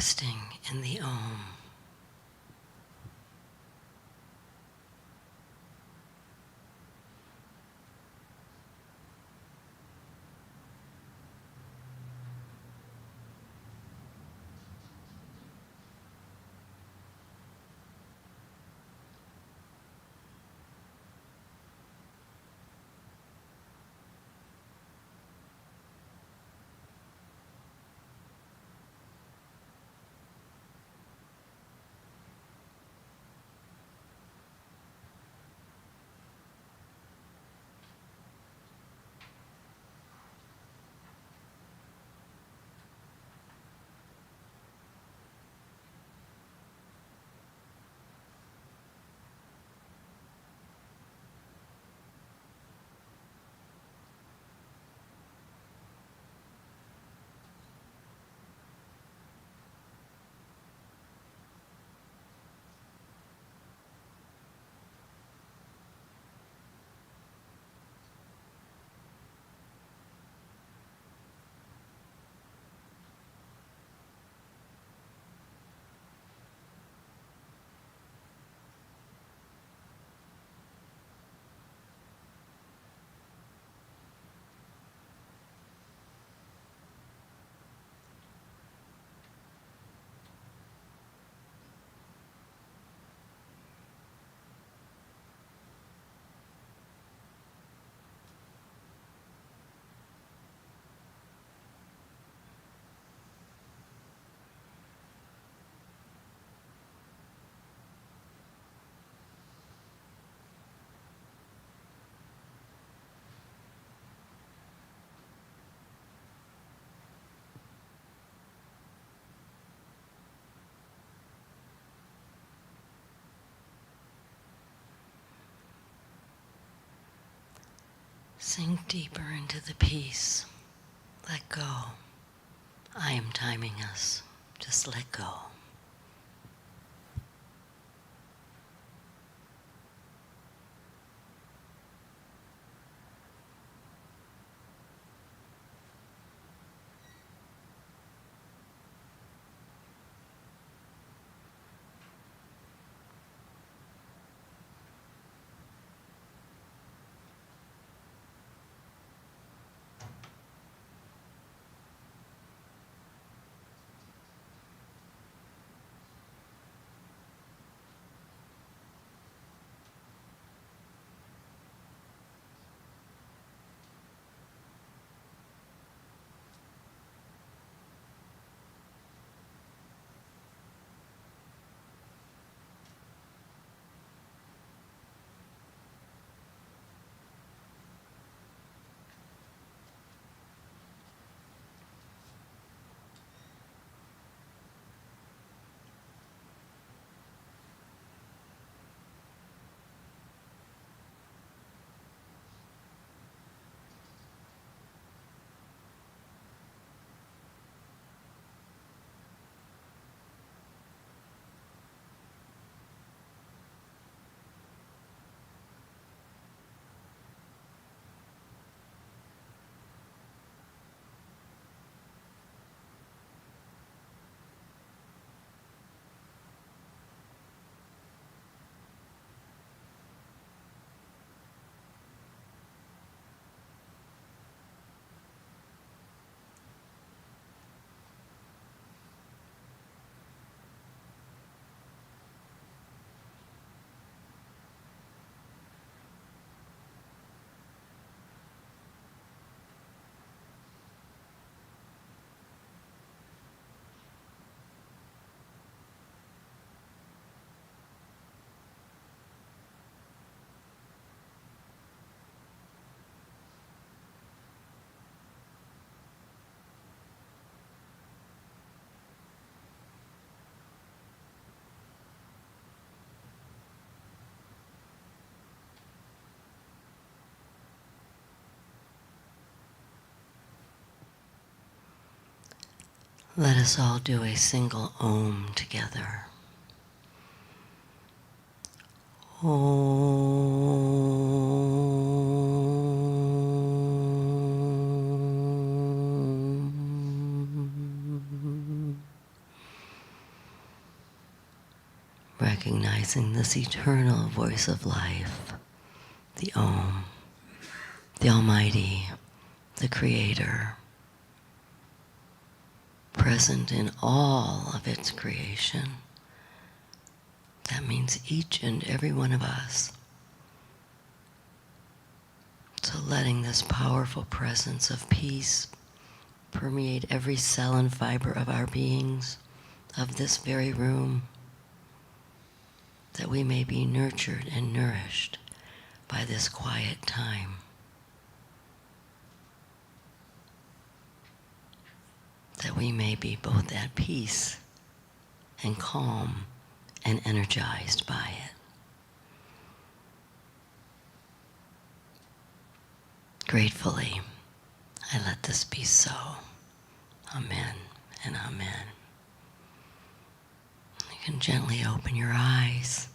resting in the Om. Sink deeper into the peace. Let go. I am timing us. Just let go. Let us all do a single Om together. Om. recognizing this eternal voice of life, the Om, the Almighty, the Creator, present in all of its creation. That means each and every one of us. So letting this powerful presence of peace permeate every cell and fiber of our beings, of this very room, that we may be nurtured and nourished by this quiet time. That we may be both at peace and calm and energized by it. Gratefully, I let this be so. Amen and amen. You can gently open your eyes,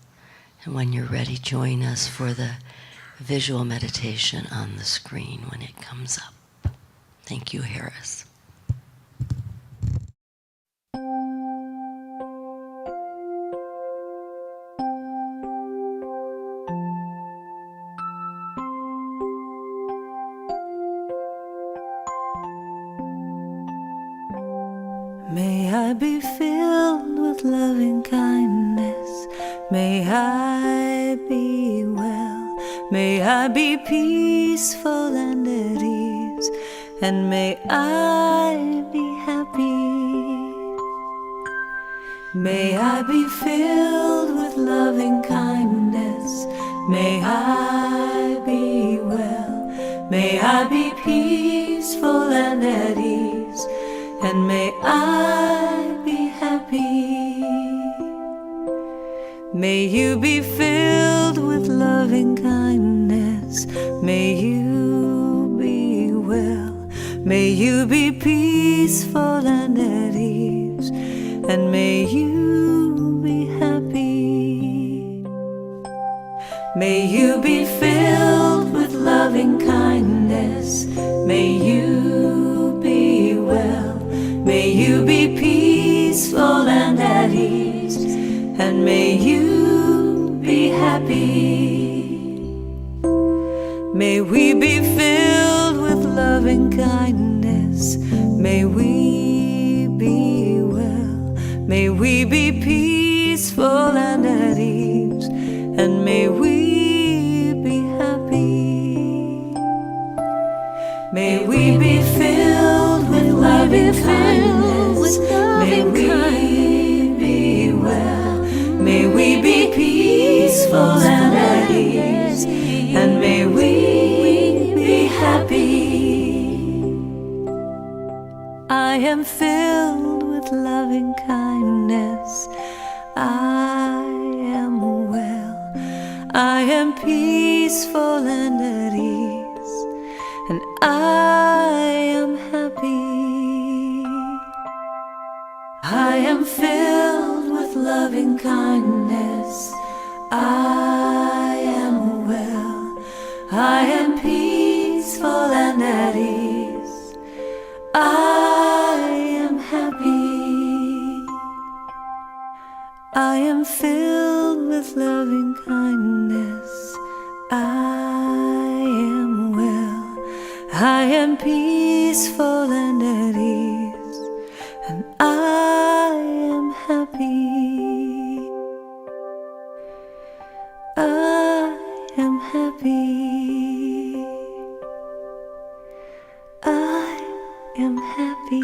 and when you're ready, join us for the visual meditation on the screen when it comes up. Thank you, Harris. May I be filled with loving kindness. May I be well. May I be peaceful and at ease. And may I be happy. May I be filled with loving kindness. May I be well. May I be peaceful and at ease. And may I be happy. May you be filled with loving kindness. May you be well. May you be peaceful and at ease. And may you be happy. May you be filled with loving kindness. May you be well. May you be peaceful and at ease, and may you be happy. May we be filled with loving kindness. May we be well. May we be peaceful and at ease, and may we be happy. May we be filled with loving kindness. May we be well. May we be peaceful and at ease. And may we be happy. I am filled with loving kindness. I am well. I am peaceful and at ease. And I am happy. I am filled with loving kindness. I am well. I am peaceful and at ease. I am happy. I am filled with loving kindness. I am well. I am peaceful and at ease, and I am happy. I am happy. I am happy.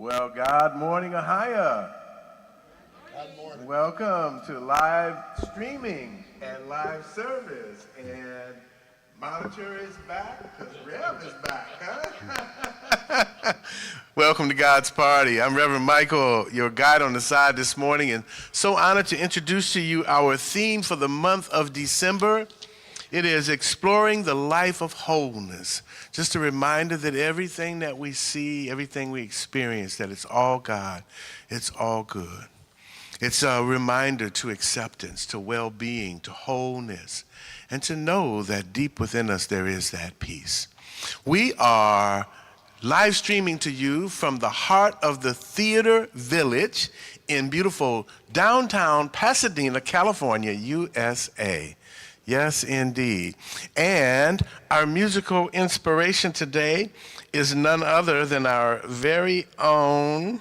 Well, God morning, Ahiah. God morning. Welcome to live streaming and live service. And Monitor is back because Rev is back, huh? Welcome to God's Party. I'm Reverend Michael, your guide on the side this morning, and so honored to introduce to you our theme for the month of December. It is exploring the life of wholeness. Just a reminder that everything that we see, everything we experience, that it's all God, it's all good. It's a reminder to acceptance, to well-being, to wholeness, and to know that deep within us there is that peace. We are live streaming to you from the heart of the Theater Village in beautiful downtown Pasadena, California, USA. Yes, indeed. And our musical inspiration today is none other than our very own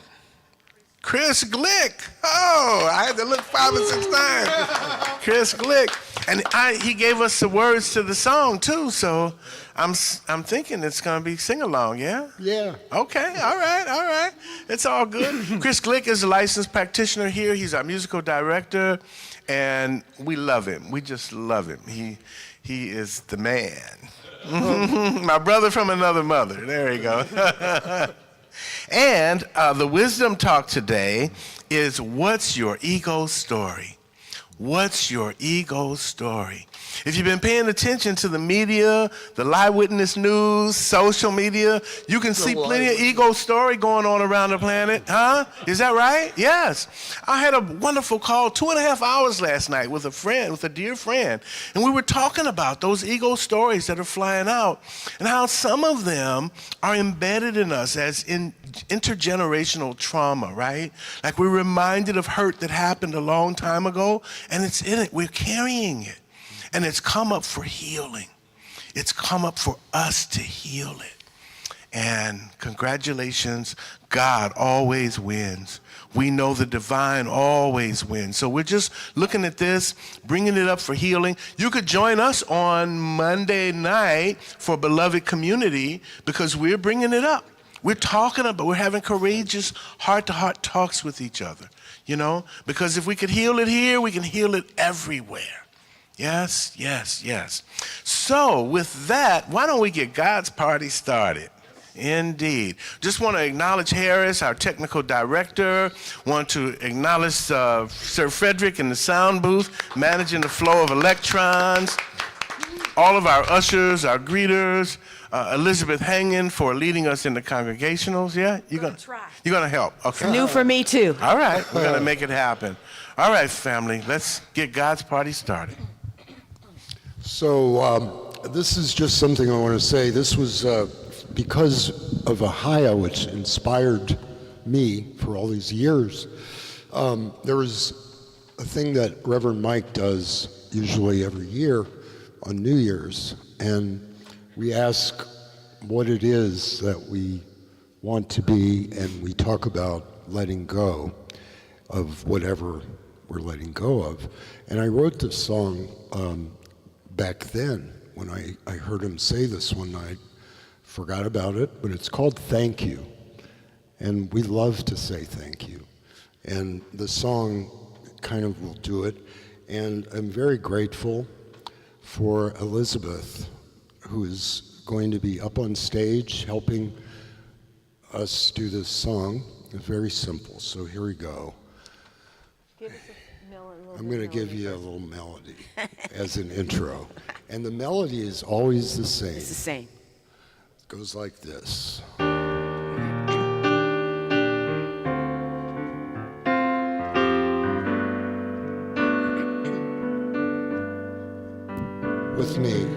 Chris Glik. Oh, I had to look 5 or 6 times. Chris Glik. And he gave us the words to the song, too, so I'm thinking it's going to be sing-along, yeah? Yeah. Okay, all right. It's all good. Chris Glik is a licensed practitioner here. He's our musical director, and we love him. We just love him. He is the man. My brother from another mother. There you go. And the wisdom talk today is, what's your ego story? What's your ego story? If you've been paying attention to the media, the live witness news, social media, you can see plenty of ego story going on around the planet, huh? Is that right? Yes. I had a wonderful call 2.5 hours last night with a friend, with a dear friend, and we were talking about those ego stories that are flying out and how some of them are embedded in us as in intergenerational trauma, right? Like we're reminded of hurt that happened a long time ago, and it's in it. We're carrying it. And it's come up for healing. It's come up for us to heal it. And congratulations, God always wins. We know the divine always wins. So we're just looking at this, bringing it up for healing. You could join us on Monday night for Beloved Community because we're bringing it up. We're talking about, we're having courageous heart-to-heart talks with each other, you know? Because if we could heal it here, we can heal it everywhere. Yes. So with that, why don't we get God's party started? Indeed. Just want to acknowledge Harris, our technical director. Want to acknowledge Sir Frederick in the sound booth, managing the flow of electrons. All of our ushers, our greeters. Elizabeth Hangen for leading us in the congregationals. Yeah? You're gonna help. Okay. It's new for me too. All right. We're going to make it happen. All right, family. Let's get God's party started. So this is just something I want to say. This was because of Ahiah, which inspired me for all these years. There was a thing that Reverend Mike does usually every year on New Year's, and we ask what it is that we want to be, and we talk about letting go of whatever we're letting go of. And I wrote this song back then when I heard him say this one night. Forgot about it, but it's called Thank You. And we love to say thank you. And the song kind of will do it. And I'm very grateful for Elizabeth, who is going to be up on stage helping us do this song. It's very simple, so here we go. I'm going to give you a little melody as an intro. And the melody is always the same. It's the same. It goes like this. With me.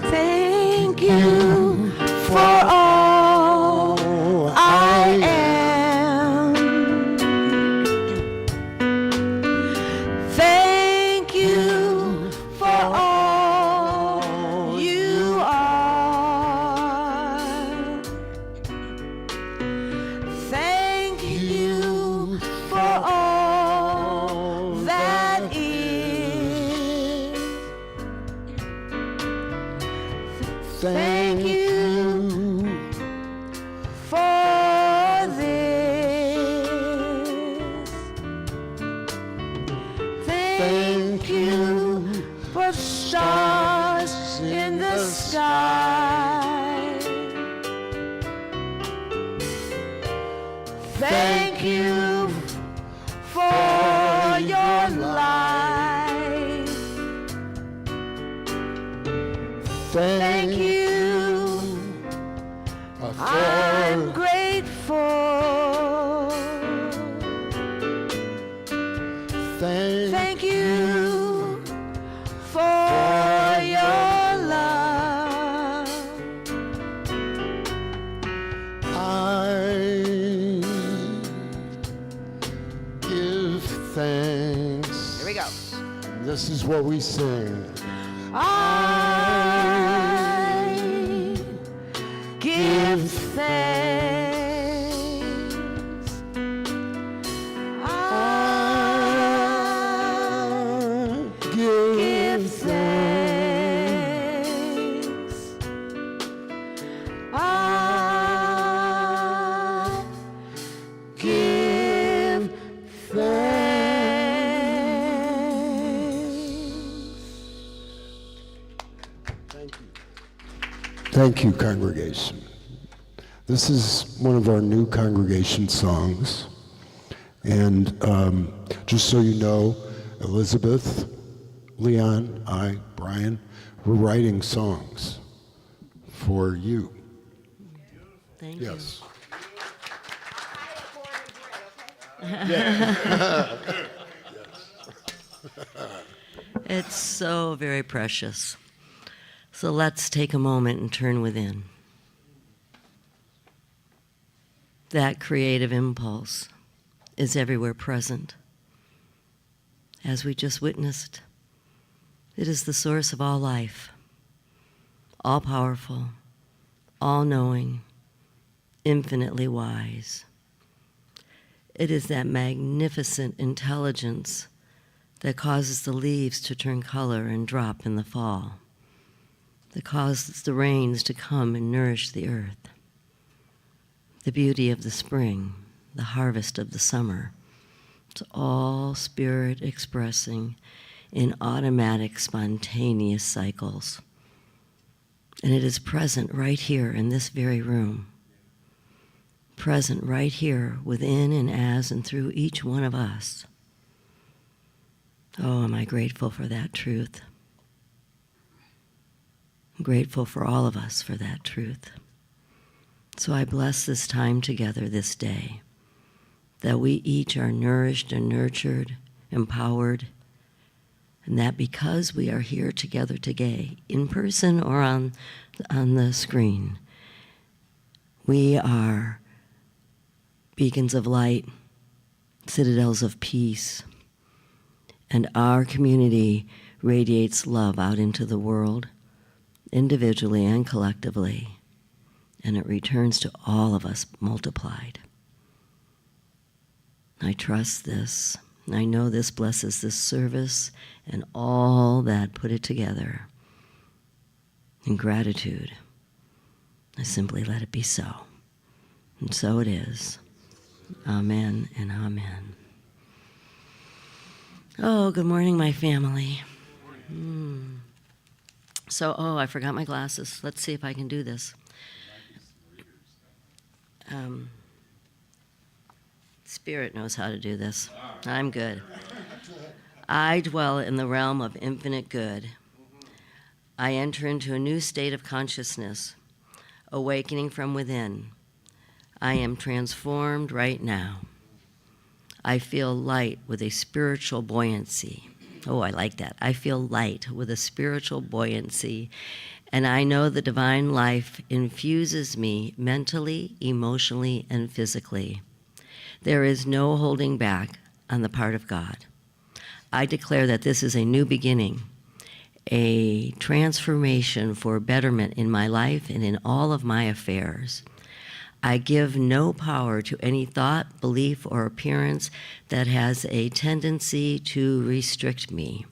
Thank you for all I am. Thank you for all you are. Thank you for all that is. Thank you for this. Thank you. I'm grateful. Thank you for your love. I give thanks. Here we go. This is what we sing. I give thanks. I give thanks. I give thanks. Thank you, congregation. This is one of our new congregation songs. And just so you know, Elizabeth, Leon, Brian, we're writing songs for you. Thank Yes. It's so very precious. So let's take a moment and turn within. That creative impulse is everywhere present. As we just witnessed, it is the source of all life, all powerful, all knowing, infinitely wise. It is that magnificent intelligence that causes the leaves to turn color and drop in the fall, that causes the rains to come and nourish the earth, the beauty of the spring, the harvest of the summer. It's all spirit expressing in automatic, spontaneous cycles. And it is present right here in this very room, present right here within and as and through each one of us. Oh, am I grateful for that truth. I'm grateful for all of us for that truth. So I bless this time together this day, that we each are nourished and nurtured, empowered, and that because we are here together today, in person or on the screen, we are beacons of light, citadels of peace, and our community radiates love out into the world, individually and collectively, and it returns to all of us multiplied. I trust this. I know this blesses this service and all that put it together. In gratitude, I simply let it be so. And so it is. Amen and amen. Oh, good morning, my family. So, I forgot my glasses. Let's see if I can do this. Spirit knows how to do this. I'm good. I dwell in the realm of infinite good. I enter into a new state of consciousness, awakening from within. I am transformed right now. I feel light with a spiritual buoyancy. Oh, I like that. I feel light with a spiritual buoyancy, and I know the divine life infuses me mentally, emotionally, and physically. There is no holding back on the part of God. I declare that this is a new beginning, a transformation for betterment in my life and in all of my affairs. I give no power to any thought, belief, or appearance that has a tendency to restrict me.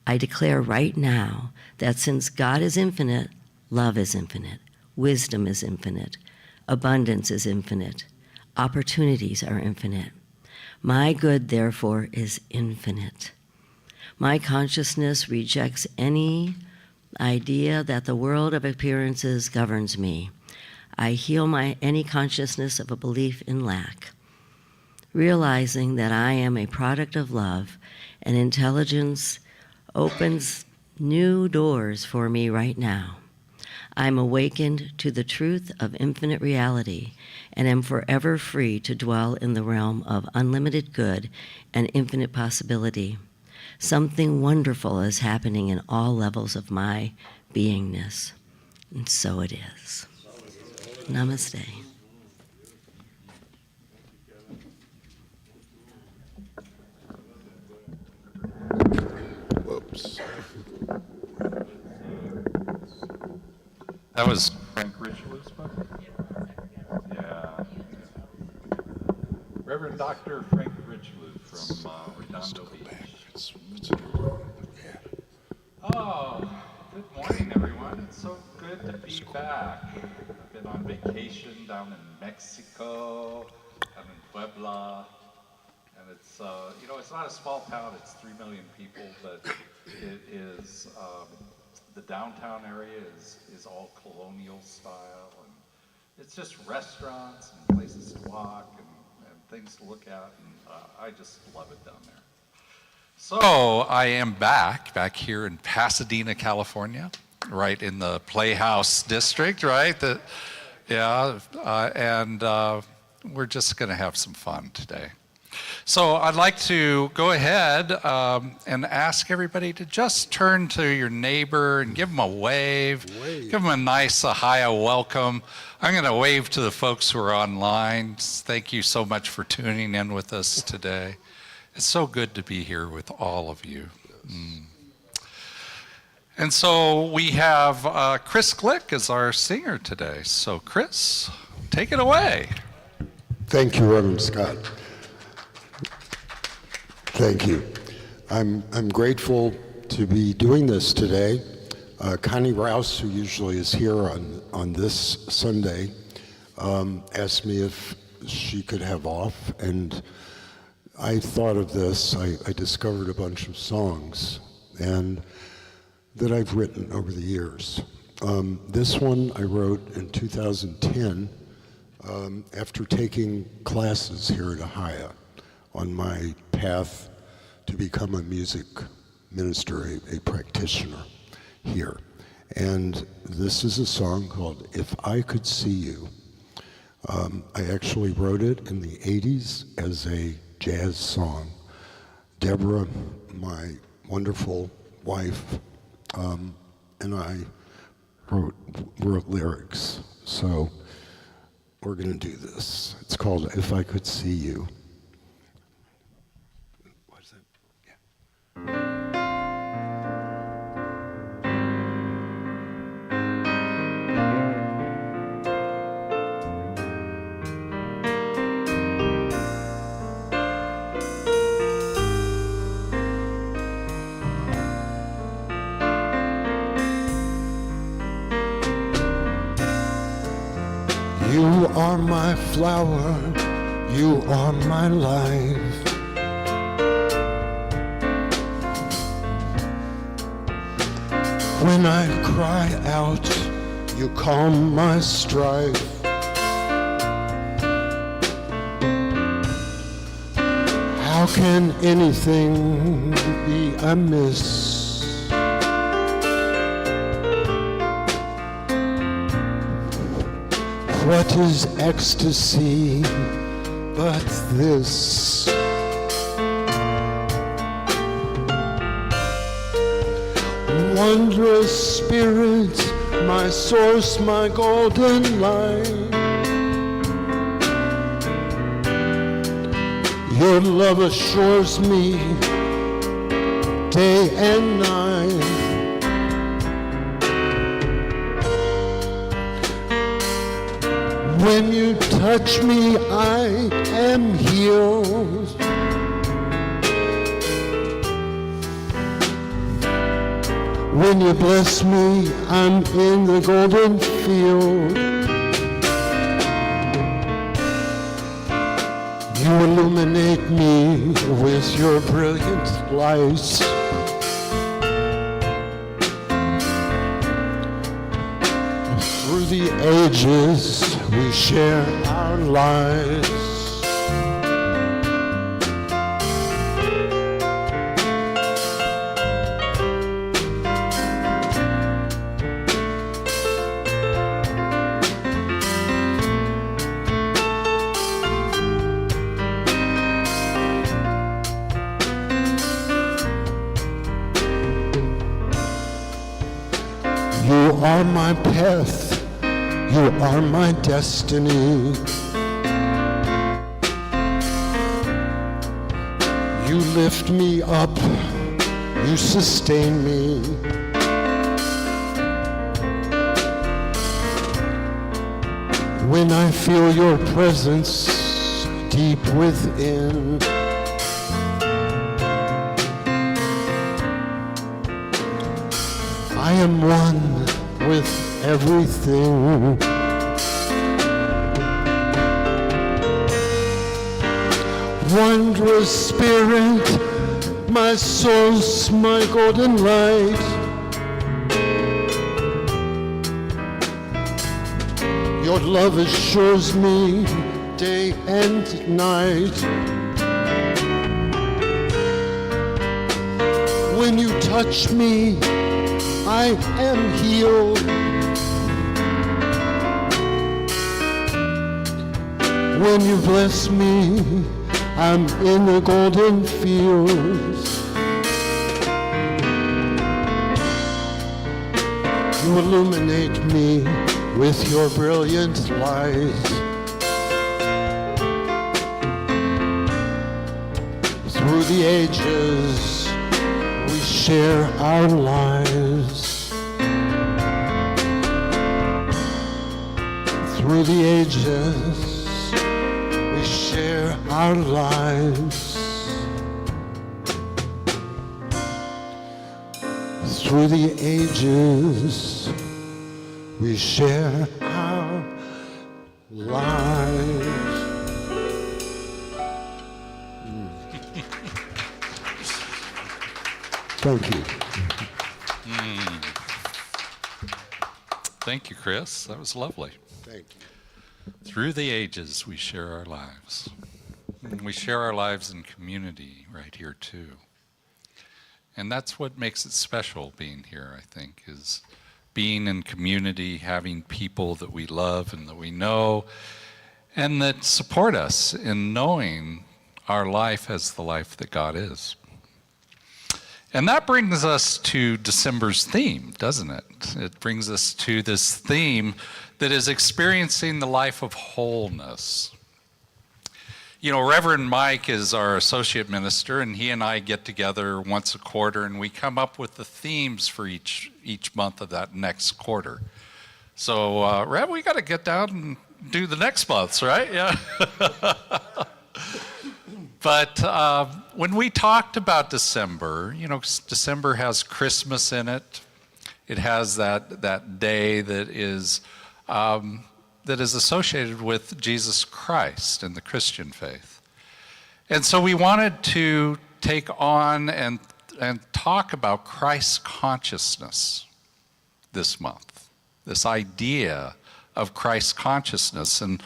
I declare right now that since God is infinite, love is infinite, wisdom is infinite, abundance is infinite, opportunities are infinite. My good, therefore, is infinite. My consciousness rejects any idea that the world of appearances governs me. I heal any consciousness of a belief in lack, realizing that I am a product of love, and intelligence opens new doors for me right now. I'm awakened to the truth of infinite reality and am forever free to dwell in the realm of unlimited good and infinite possibility. Something wonderful is happening in all levels of my beingness. And so it is. Namaste. Whoops. That was Frank Richelieu's book? Yeah. Reverend Dr. Frank Richelieu from Redondo Beach. Oh, good morning, everyone. It's so good to be back. I've been on vacation down in Mexico, down in Puebla, and it's, it's not a small town. It's 3 million people, but it is, the downtown area is all colonial style, and it's just restaurants and places to walk and things to look at, and I just love it down there. So I am back here in Pasadena, California, right in the Playhouse District, right? And we're just going to have some fun today. So I'd like to go ahead and ask everybody to just turn to your neighbor and give them a wave. Give them a nice Ahiah welcome. I'm going to wave to the folks who are online. Thank you so much for tuning in with us today. It's so good to be here with all of you. And so we have Chris Glik as our singer today. So Chris, take it away. Thank you, Reverend Scott. Thank you. I'm grateful to be doing this today. Connie Rouse, who usually is here on this Sunday, asked me if she could have off, and I thought of this. I discovered a bunch of songs and that I've written over the years. This one I wrote in 2010 after taking classes here at Ahiah on my path to become a music minister, a practitioner here. And this is a song called If I Could See You. I actually wrote it in the 80s as a jazz song. Deborah, my wonderful wife, and I wrote lyrics. So we're going to do this. It's called If I Could See You. What is it? Yeah. You are my flower, you are my life. When I cry out, you calm my strife. How can anything be amiss? What is ecstasy but this? Wondrous spirit, my source, my golden light. Your love assures me day and night. When you touch me, I am healed. When you bless me, I'm in the golden field. You illuminate me with your brilliant light. Through the ages, we share our lives. are my path, you are my destiny. You lift me up, you sustain me. When I feel your presence deep within, I am one with everything. Wondrous Spirit, my source, my golden light. Your love assures me day and night. When you touch me, I am healed. When you bless me, I'm in the golden fields. You illuminate me with your brilliant light. Through the ages, we share our lives. Through the ages, we share our lives. Through the ages, we share our lives. Thank you. Thank you, Chris. That was lovely. Thank you. Through the ages, we share our lives. And we share our lives in community right here, too. And that's what makes it special being here, I think, is being in community, having people that we love and that we know, and that support us in knowing our life as the life that God is. And that brings us to December's theme, doesn't it? It brings us to this theme that is experiencing the life of wholeness. You know, Reverend Mike is our associate minister, and he and I get together once a quarter, and we come up with the themes for each month of that next quarter. So, Rev, we got to get down and do the next month's, right? Yeah. But when we talked about December, you know, December has Christmas in it. It has that day that is associated with Jesus Christ and the Christian faith. And so we wanted to take on and talk about Christ's consciousness this month, this idea of Christ's consciousness. And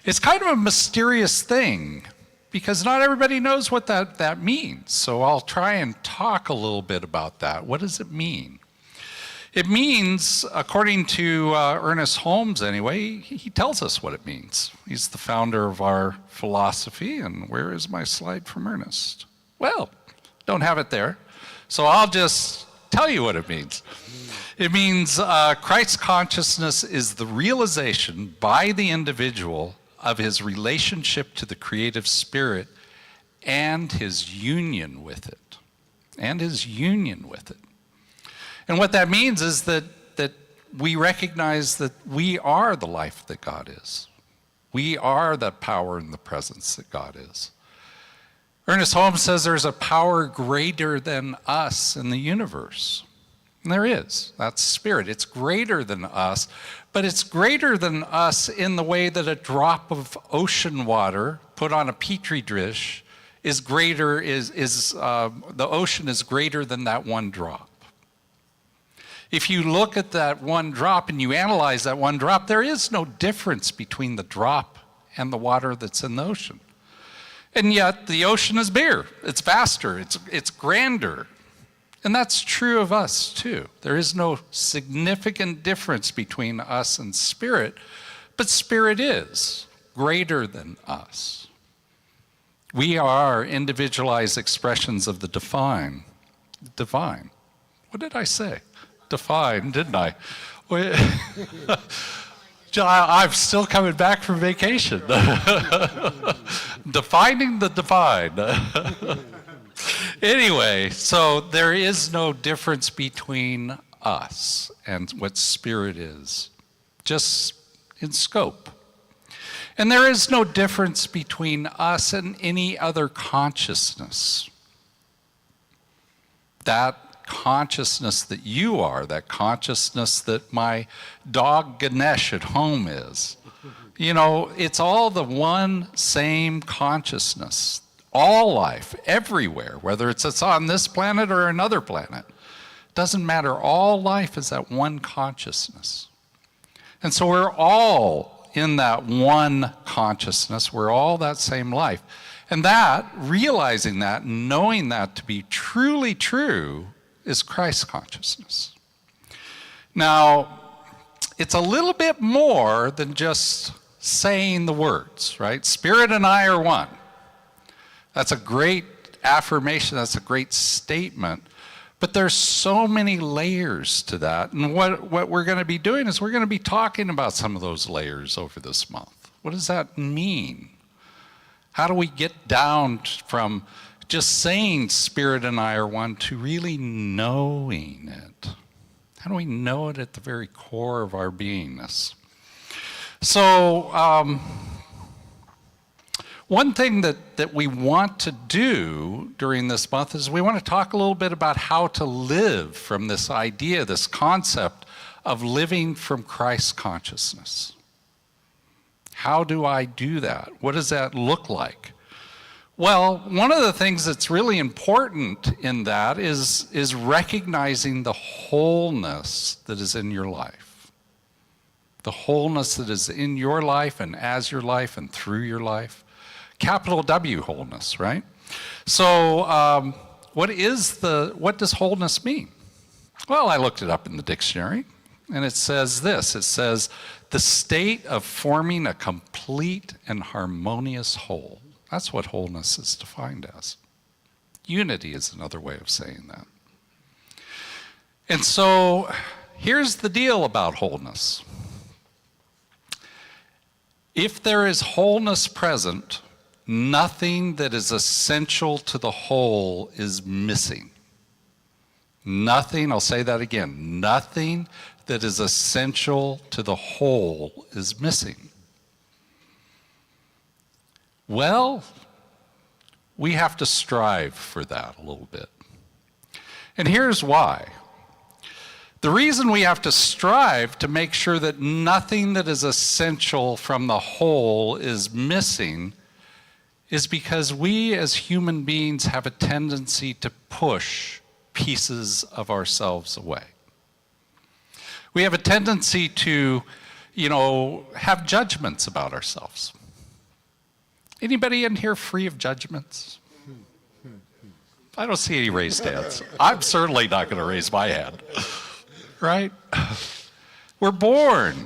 it's kind of a mysterious thing, because not everybody knows what that means. So I'll try and talk a little bit about that. What does it mean? It means, according to Ernest Holmes anyway, he tells us what it means. He's the founder of our philosophy, and where is my slide from Ernest? Well, don't have it there. So I'll just tell you what it means. It means Christ's consciousness is the realization by the individual of his relationship to the creative spirit and his union with it. And his union with it. And what that means is that we recognize that we are the life that God is. We are the power and the presence that God is. Ernest Holmes says there's a power greater than us in the universe. And there is. That's spirit. It's greater than us, but it's greater than us in the way that a drop of ocean water put on a petri dish is greater, the ocean is greater than that one drop. If you look at that one drop and you analyze that one drop, there is no difference between the drop and the water that's in the ocean. And yet the ocean is bigger, it's vaster, it's grander. And that's true of us too. There is no significant difference between us and spirit, but spirit is greater than us. We are individualized expressions of the divine. Divine. What did I say? define, didn't I? I'm still coming back from vacation. Defining the divine. Anyway, so there is no difference between us and what spirit is, just in scope. And there is no difference between us and any other consciousness. That consciousness that you are, that consciousness that my dog Ganesh at home is, you know, it's all the one same consciousness. All life, everywhere, whether it's on this planet or another planet, doesn't matter. All life is that one consciousness. And so we're all in that one consciousness. We're all that same life. And that, realizing that, knowing that to be truly true, is Christ consciousness. Now, it's a little bit more than just saying the words, right? Spirit and I are one. That's a great affirmation, that's a great statement, but there's so many layers to that. And what we're going to be doing is we're going to be talking about some of those layers over this month. What does that mean? How do we get down from just saying Spirit and I are one to really knowing it? How do we know it at the very core of our beingness? So, one thing that we want to do during this month is we want to talk a little bit about how to live from this idea, this concept of living from Christ consciousness. How do I do that? What does that look like? Well, one of the things that's really important in that is recognizing the wholeness that is in your life. The wholeness that is in your life and as your life and through your life. Capital W wholeness, right? So what does wholeness mean? Well, I looked it up in the dictionary, and it says this. It says, the state of forming a complete and harmonious whole. That's what wholeness is defined as. Unity is another way of saying that. And so here's the deal about wholeness. If there is wholeness present, nothing that is essential to the whole is missing. Nothing, I'll say that again, nothing that is essential to the whole is missing. Well, we have to strive for that a little bit. And here's why. The reason we have to strive to make sure that nothing that is essential from the whole is missing is because we as human beings have a tendency to push pieces of ourselves away. We have a tendency to, have judgments about ourselves. Anybody in here free of judgments? I don't see any raised hands. I'm certainly not going to raise my hand, right? We're born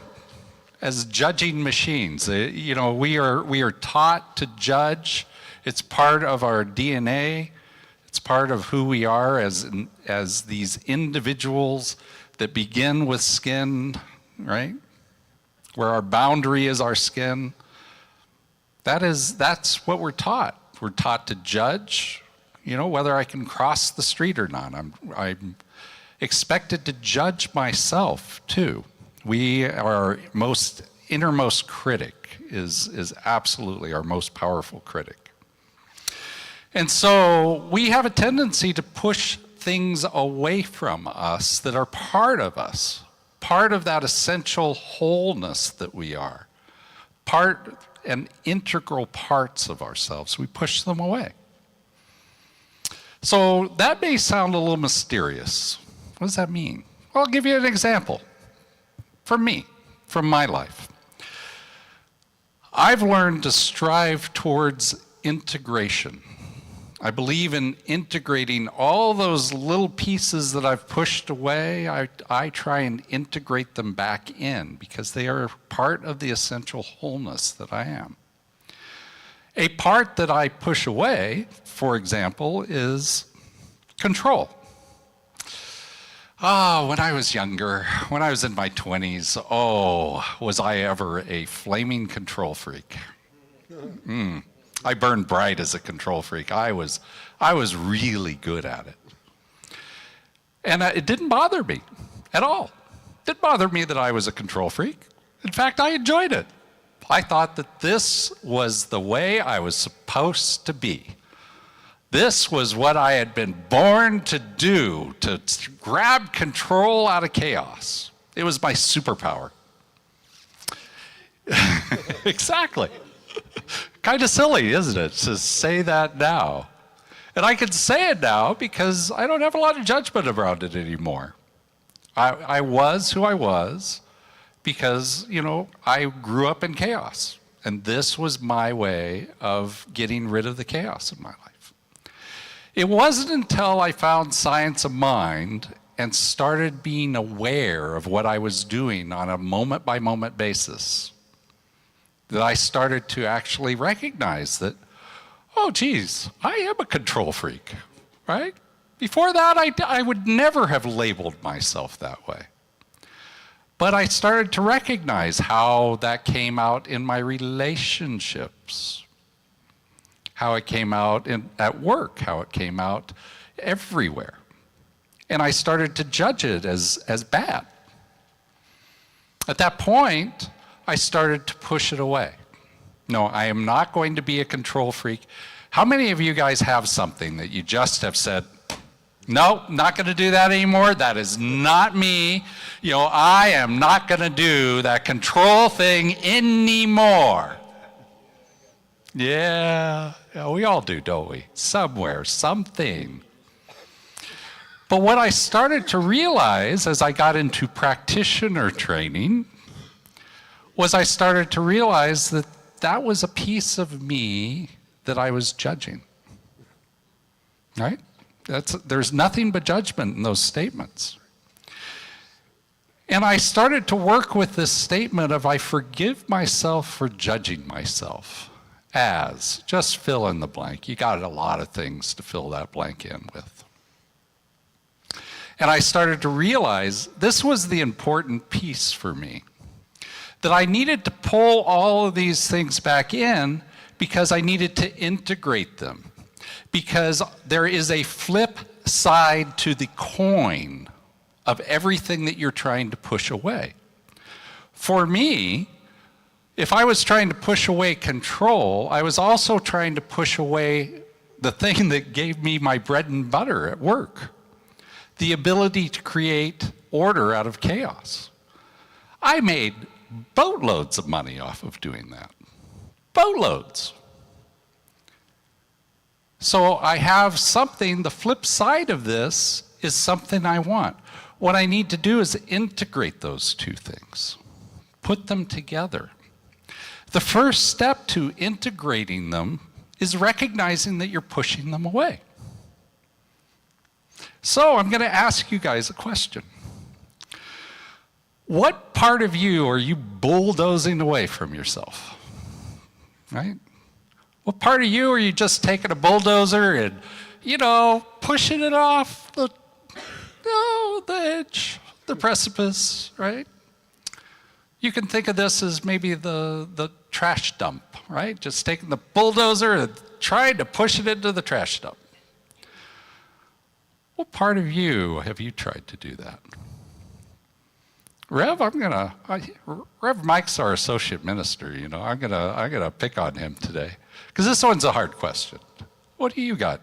as judging machines. We are taught to judge. It's part of our DNA. It's part of who we are as these individuals that begin with skin, right? Where our boundary is our skin. That's what we're taught. We're taught to judge, whether I can cross the street or not. I'm expected to judge myself too. Our innermost critic is absolutely our most powerful critic. And so we have a tendency to push things away from us that are part of us, part of that essential wholeness that we are, part and integral parts of ourselves. We push them away. So that may sound a little mysterious. What does that mean? Well, I'll give you an example. From me, from my life. I've learned to strive towards integration. I believe in integrating all those little pieces that I've pushed away. I try and integrate them back in because they are part of the essential wholeness that I am. A part that I push away, for example, is control. When I was younger, when I was in my 20s, was I ever a flaming control freak. I burned bright as a control freak. I was really good at it. And it didn't bother me at all. It didn't bother me that I was a control freak. In fact, I enjoyed it. I thought that this was the way I was supposed to be. This was what I had been born to do, to grab control out of chaos. It was my superpower. Exactly. Kind of silly, isn't it, to say that now? And I can say it now because I don't have a lot of judgment around it anymore. I was who I was because, I grew up in chaos. And this was my way of getting rid of the chaos in my life. It wasn't until I found science of mind and started being aware of what I was doing on a moment-by-moment basis that I started to actually recognize that, oh, geez, I am a control freak, right? Before that, I would never have labeled myself that way. But I started to recognize how that came out in my relationships, how it came out at work, how it came out everywhere. And I started to judge it as bad. At that point, I started to push it away. No, I am not going to be a control freak. How many of you guys have something that you just have said, no, not going to do that anymore. That is not me. I am not going to do that control thing anymore. Yeah, we all do, don't we? Somewhere, something. But what I started to realize as I got into practitioner training was I started to realize that that was a piece of me that I was judging. Right? There's nothing but judgment in those statements. And I started to work with this statement of I forgive myself for judging myself as, just fill in the blank. You got a lot of things to fill that blank in with. And I started to realize this was the important piece for me, that I needed to pull all of these things back in because I needed to integrate them. Because there is a flip side to the coin of everything that you're trying to push away. For me, if I was trying to push away control, I was also trying to push away the thing that gave me my bread and butter at work, the ability to create order out of chaos. I made boatloads of money off of doing that. Boatloads. So I have something, the flip side of this is something I want. What I need to do is integrate those two things, put them together. The first step to integrating them is recognizing that you're pushing them away. So I'm going to ask you guys a question. What part of you are you bulldozing away from yourself? Right? What part of you are you just taking a bulldozer and, pushing it off the edge, the precipice, right? You can think of this as maybe the trash dump, right? Just taking the bulldozer and trying to push it into the trash dump. What part of you have you tried to do that? Rev, Rev Mike's our associate minister, I'm gonna pick on him today. Because this one's a hard question. What do you got?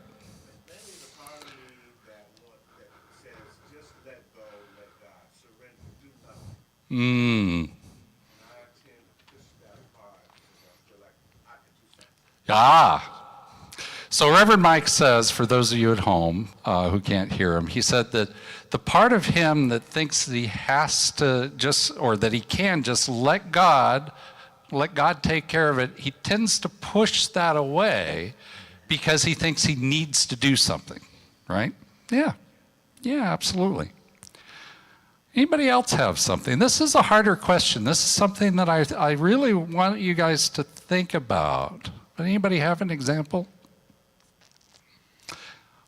Maybe the part of me that says, just let go, let God, surrender, do nothing. And I tend to push that hard because I feel like I can do something. So Reverend Mike says, for those of you at home who can't hear him, he said that the part of him that thinks that he has to that he can just let God take care of it, he tends to push that away because he thinks he needs to do something, right? Yeah, absolutely. Anybody else have something? This is a harder question. This is something that I really want you guys to think about. Anybody have an example?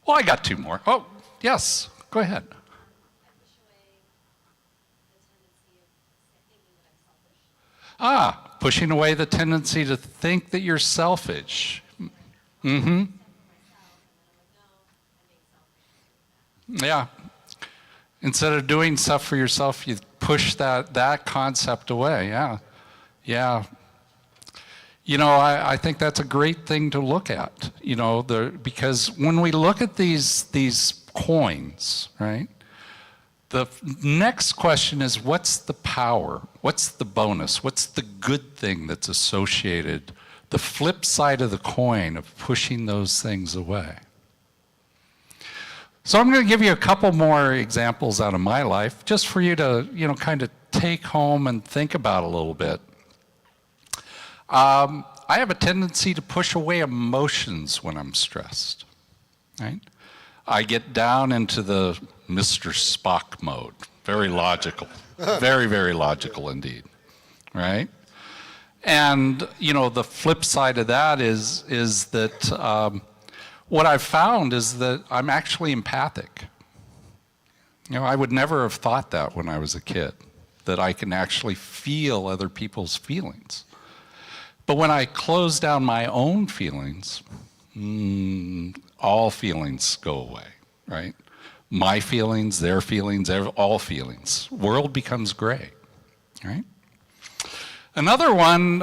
Well, I got two more. Oh, yes, go ahead. Pushing away the tendency to think that you're selfish. Mm-hmm. Yeah. Instead of doing stuff for yourself, you push that concept away. Yeah. Yeah. You know, I think that's a great thing to look at, you know, because when we look at these coins, right, the next question is, what's the power? What's the bonus? What's the good thing that's associated, the flip side of the coin of pushing those things away? So I'm going to give you a couple more examples out of my life, just for you to, you know, kind of take home and think about a little bit. I have a tendency to push away emotions when I'm stressed, right? I get down into the Mr. Spock mode, very logical, very, very logical indeed, right? And, you know, the flip side of that is that what I've found is that I'm actually empathic. You know, I would never have thought that when I was a kid, that I can actually feel other people's feelings. But when I close down my own feelings, all feelings go away, right? My feelings, their feelings, all feelings. World becomes gray, right? Another one,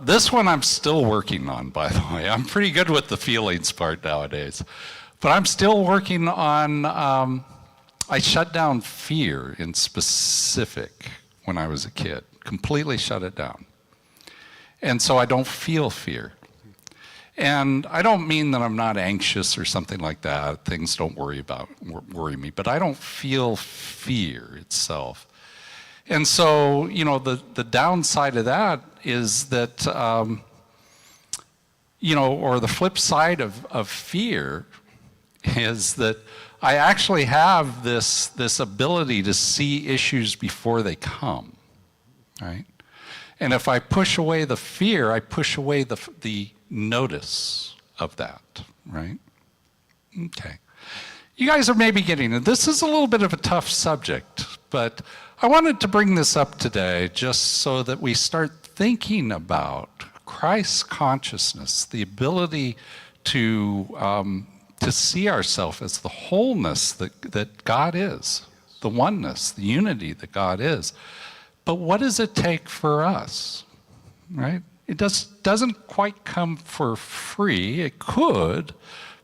this one I'm still working on, by the way. I'm pretty good with the feelings part nowadays. But I'm still working on, I shut down fear in specific when I was a kid. Completely shut it down. And so I don't feel fear. And I don't mean that I'm not anxious or something like that. Things don't worry me, but I don't feel fear itself. And so, you know, the downside of that is that, you know, or the flip side of fear is that I actually have this ability to see issues before they come, right? And if I push away the fear, I push away the notice of that, right? Okay. You guys are maybe getting it. This is a little bit of a tough subject, but I wanted to bring this up today just so that we start thinking about Christ's consciousness, the ability to see ourselves as the wholeness that God is, the oneness, the unity that God is. But what does it take for us, right? It doesn't quite come for free. It could,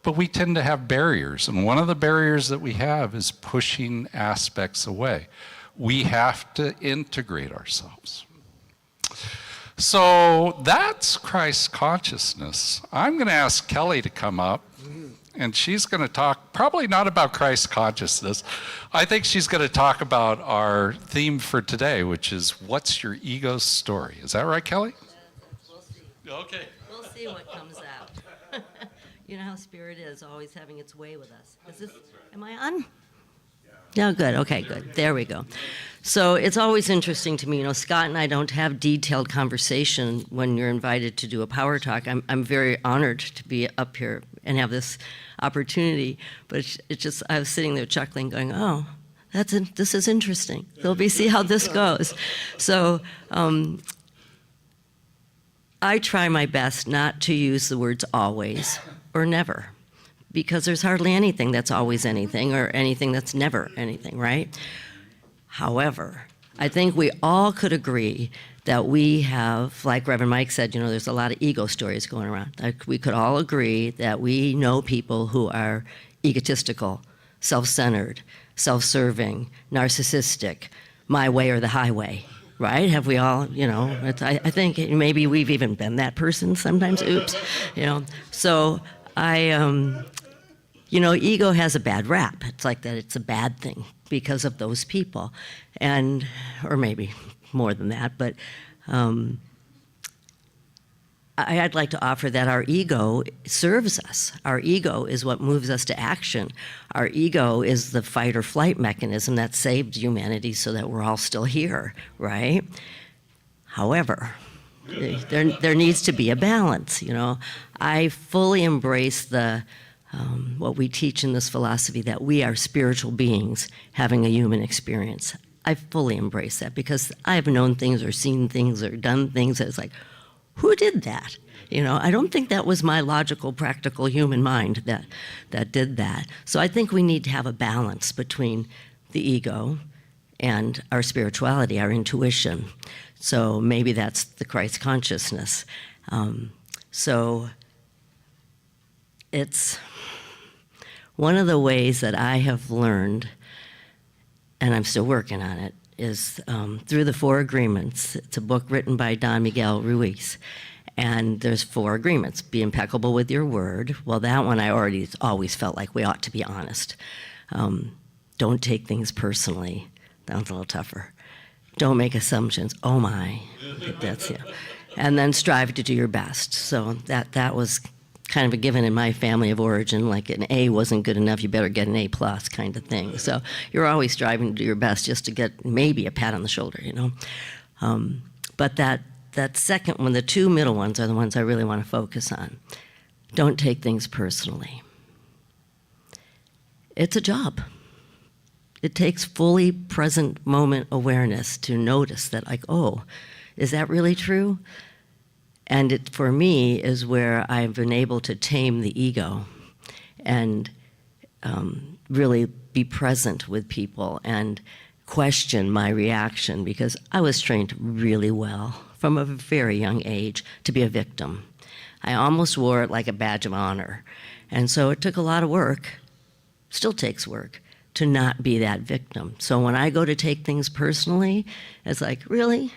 but we tend to have barriers. And one of the barriers that we have is pushing aspects away. We have to integrate ourselves. So that's Christ's consciousness. I'm going to ask Kelly to come up. And she's going to talk, probably not about Christ's consciousness. I think she's going to talk about our theme for today, which is, what's your ego's story? Is that right, Kelly? We'll see. Okay. We'll see what comes out. You know how Spirit is, always having its way with us. Is this, am I on? Yeah, good. Okay, good. There we go. So it's always interesting to me. You know, Scott and I don't have detailed conversation when you're invited to do a power talk. I'm very honored to be up here and have this opportunity. But it's just, I was sitting there chuckling, going, "Oh, this is interesting. See how this goes." So I try my best not to use the words always or never, because there's hardly anything that's always anything or anything that's never anything, right? However, I think we all could agree that we have, like Reverend Mike said, you know, there's a lot of ego stories going around. Like, we could all agree that we know people who are egotistical, self-centered, self-serving, narcissistic, my way or the highway, right? Have we all, you know, I think maybe we've even been that person sometimes, oops, you know. So you know, ego has a bad rap. It's like that it's a bad thing because of those people, or maybe more than that, but I'd like to offer that our ego serves us. Our ego is what moves us to action. Our ego is the fight or flight mechanism that saved humanity so that we're all still here, right? However, there needs to be a balance, you know. I fully embrace what we teach in this philosophy, that we are spiritual beings having a human experience. I fully embrace that because I have known things or seen things or done things that it's like, who did that? I don't think that was my logical, practical human mind that did that. So I think we need to have a balance between the ego and our spirituality, our intuition. So maybe that's the Christ consciousness. So it's one of the ways that I have learned, and I'm still working on it, is through the 4 agreements. It's a book written by Don Miguel Ruiz. And there's 4 agreements. Be impeccable with your word. Well, that one I always felt like we ought to be honest. Don't take things personally. That one's a little tougher. Don't make assumptions. Oh my, that's it. And then strive to do your best. So that was kind of a given in my family of origin, like an A wasn't good enough, you better get an A+ kind of thing. So you're always striving to do your best just to get maybe a pat on the shoulder, But that second one, the 2 middle ones are the ones I really want to focus on. Don't take things personally. It's a job. It takes fully present moment awareness to notice that, like, oh, is that really true? And it, for me, is where I've been able to tame the ego and really be present with people and question my reaction, because I was trained really well from a very young age to be a victim. I almost wore it like a badge of honor. And so it took a lot of work, still takes work, to not be that victim. So when I go to take things personally, it's like, really?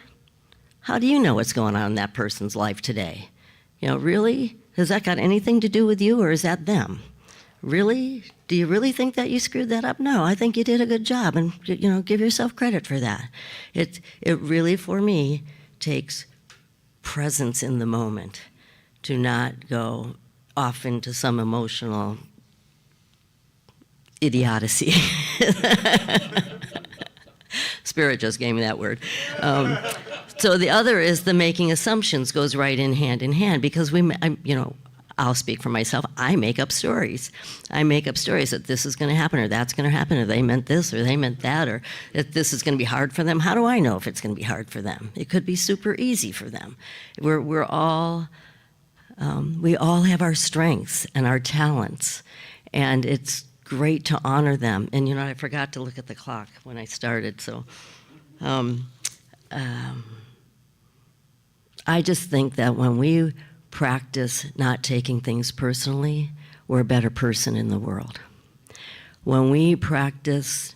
How do you know what's going on in that person's life today? Really? Has that got anything to do with you, or is that them? Really? Do you really think that you screwed that up? No, I think you did a good job, and give yourself credit for that. It really, for me, takes presence in the moment to not go off into some emotional idiocy. Spirit just gave me that word. So the other is the making assumptions goes right in hand, because I'll speak for myself. I make up stories. I make up stories that this is going to happen, or that's going to happen, or they meant this, or they meant that, or that this is going to be hard for them. How do I know if it's going to be hard for them? It could be super easy for them. We all have our strengths and our talents, and it's great to honor them. And I forgot to look at the clock when I started, so I just think that when we practice not taking things personally, we're a better person in the world. When we practice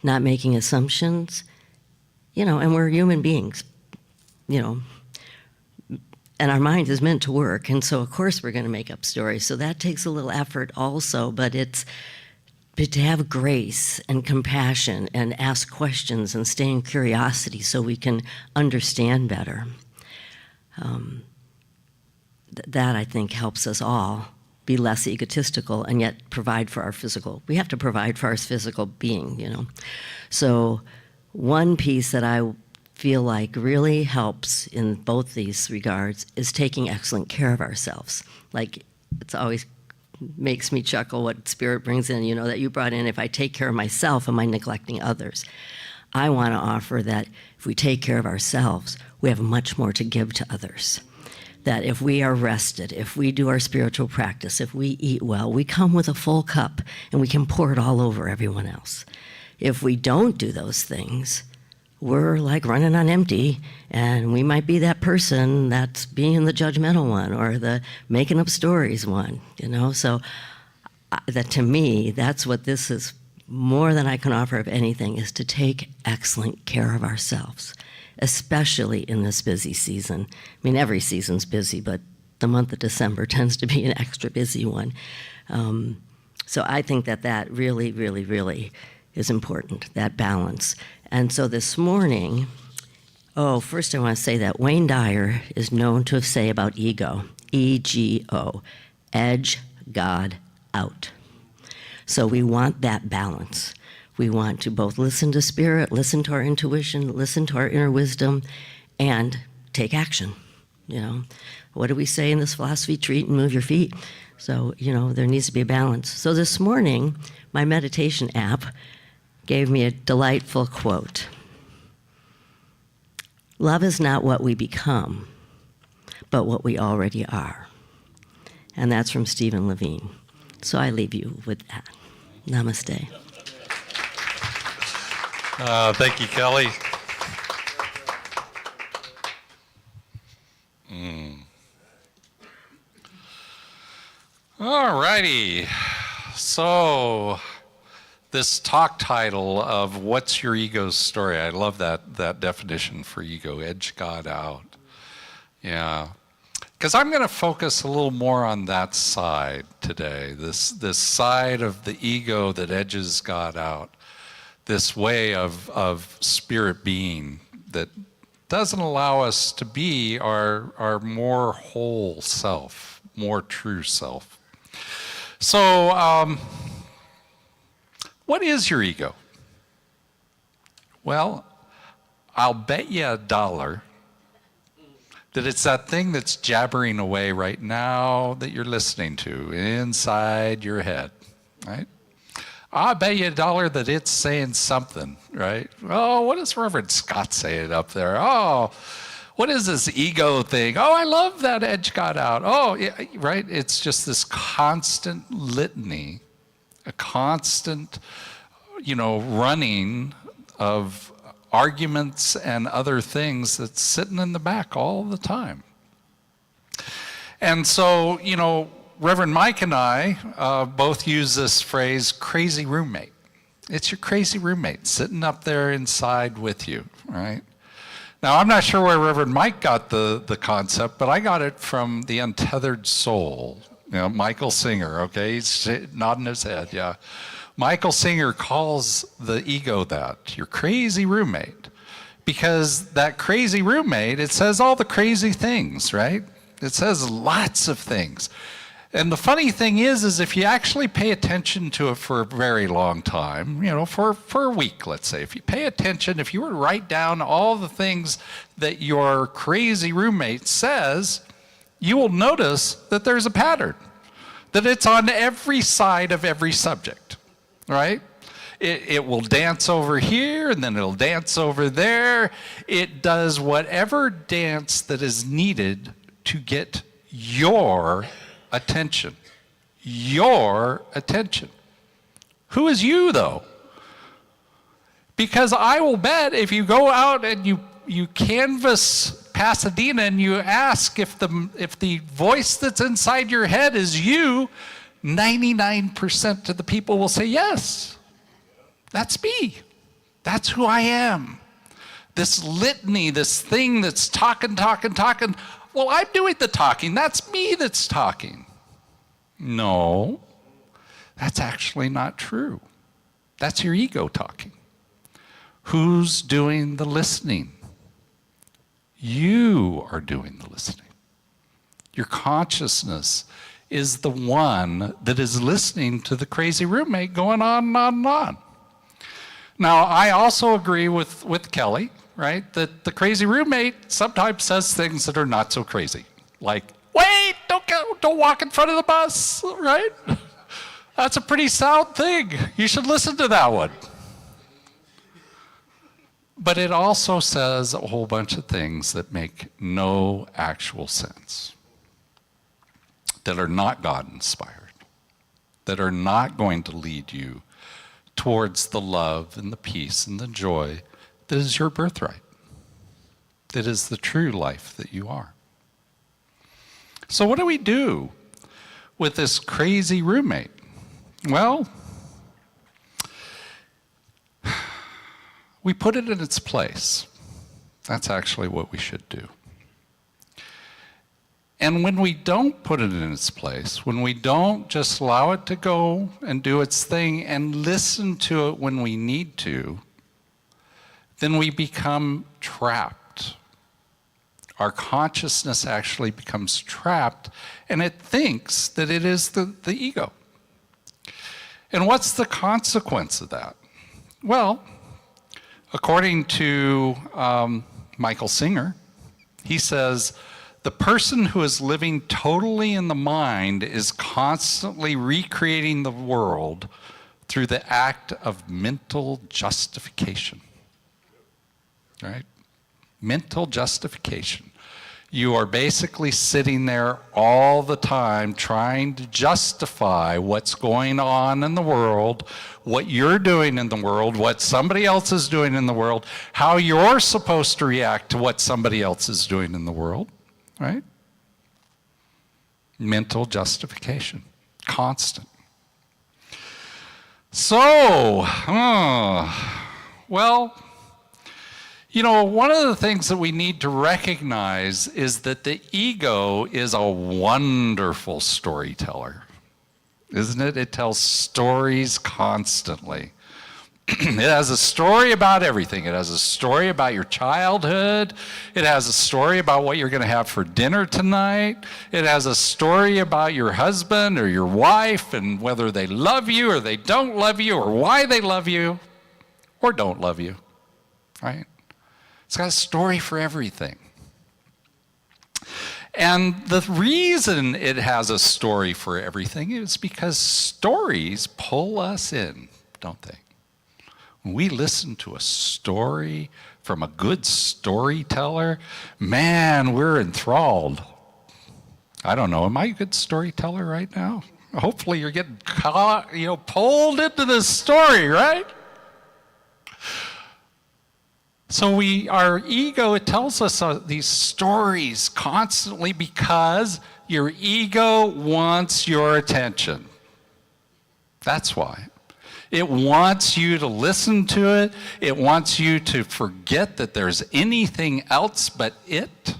not making assumptions, and we're human beings, and our mind is meant to work, and so of course we're going to make up stories. So that takes a little effort also, but to have grace and compassion and ask questions and stay in curiosity so we can understand better. That, I think, helps us all be less egotistical and yet provide for our physical. We have to provide for our physical being, So one piece that I feel like really helps in both these regards is taking excellent care of ourselves. Like, it's always makes me chuckle what Spirit brings in, that you brought in, if I take care of myself, am I neglecting others? I want to offer that if we take care of ourselves, we have much more to give to others. That if we are rested, if we do our spiritual practice, if we eat well, we come with a full cup and we can pour it all over everyone else. If we don't do those things, we're like running on empty, and we might be that person that's being the judgmental one or the making up stories one, So that, to me, that's what this is more than I can offer of anything, is to take excellent care of ourselves, especially in this busy season. I mean, every season's busy, but the month of December tends to be an extra busy one. So I think that really, really, really is important, that balance. And so this morning, first I want to say that Wayne Dyer is known to say about ego, E-G-O, edge God out. So we want that balance. We want to both listen to Spirit, listen to our intuition, listen to our inner wisdom, and take action. What do we say in this philosophy? Treat and move your feet. So, there needs to be a balance. So this morning, my meditation app gave me a delightful quote. Love is not what we become, but what we already are. And that's from Stephen Levine. So I leave you with that. Namaste. Thank you, Kelly. All righty. So this talk title of What's Your Ego's Story? I love that definition for ego, edge God out. Yeah. Because I'm going to focus a little more on that side today, this side of the ego that edges God out, this way of spirit being that doesn't allow us to be our more whole self, more true self. So, what is your ego? Well, I'll bet you $1 that it's that thing that's jabbering away right now that you're listening to inside your head, right? I'll bet you $1 that it's saying something, right? Oh, what is Reverend Scott saying up there? Oh, what is this ego thing? Oh, I love that edge got out. Oh, yeah, right? It's just this constant litany, a constant, running of arguments and other things that's sitting in the back all the time. And so, Reverend Mike and I both use this phrase, crazy roommate. It's your crazy roommate sitting up there inside with you, right? Now, I'm not sure where Reverend Mike got the concept, but I got it from The Untethered Soul. Michael Singer, okay? He's nodding his head, yeah. Michael Singer calls the ego that, your crazy roommate. Because that crazy roommate, it says all the crazy things, right? It says lots of things. And the funny thing is if you actually pay attention to it for a very long time, for a week, let's say, if you pay attention, if you were to write down all the things that your crazy roommate says, you will notice that there's a pattern, that it's on every side of every subject, right? It will dance over here, and then it'll dance over there. It does whatever dance that is needed to get your attention. Your attention. Who is you, though? Because I will bet if you go out and you canvass Pasadena and you ask if the voice that's inside your head is you, 99% of the people will say, yes, that's me. That's who I am. This litany, this thing that's talking. Well, I'm doing the talking. That's me that's talking. No, that's actually not true. That's your ego talking. Who's doing the listening? You are doing the listening. Your consciousness is the one that is listening to the crazy roommate going on and on and on. Now, I also agree with Kelly, right, that the crazy roommate sometimes says things that are not so crazy. Like, wait, don't walk in front of the bus, right? That's a pretty sound thing. You should listen to that one. But it also says a whole bunch of things that make no actual sense, that are not God-inspired, that are not going to lead you towards the love and the peace and the joy that is your birthright, that is the true life that you are. So what do we do with this crazy roommate? Well, we put it in its place. That's actually what we should do. And when we don't put it in its place, when we don't just allow it to go and do its thing and listen to it when we need to, then we become trapped. Our consciousness actually becomes trapped, and it thinks that it is the ego. And what's the consequence of that? Well, according to Michael Singer, he says, the person who is living totally in the mind is constantly recreating the world through the act of mental justification. Right? Mental justification. You are basically sitting there all the time trying to justify what's going on in the world, what you're doing in the world, what somebody else is doing in the world, how you're supposed to react to what somebody else is doing in the world, right? Mental justification, constant. So, well, you know, one of the things that we need to recognize is that the ego is a wonderful storyteller, isn't it? It tells stories constantly. It has a story about everything. It has a story about your childhood. It has a story about what you're going to have for dinner tonight. It has a story about your husband or your wife and whether they love you or they don't love you or why they love you or don't love you, right? It's got a story for everything. And the reason it has a story for everything is because stories pull us in, don't they? When we listen to a story from a good storyteller, man, we're enthralled. I don't know, am I a good storyteller right now? Hopefully you're getting caught, pulled into this story, right? So our ego, it tells us these stories constantly because your ego wants your attention. That's why. It wants you to listen to it. It wants you to forget that there's anything else but it.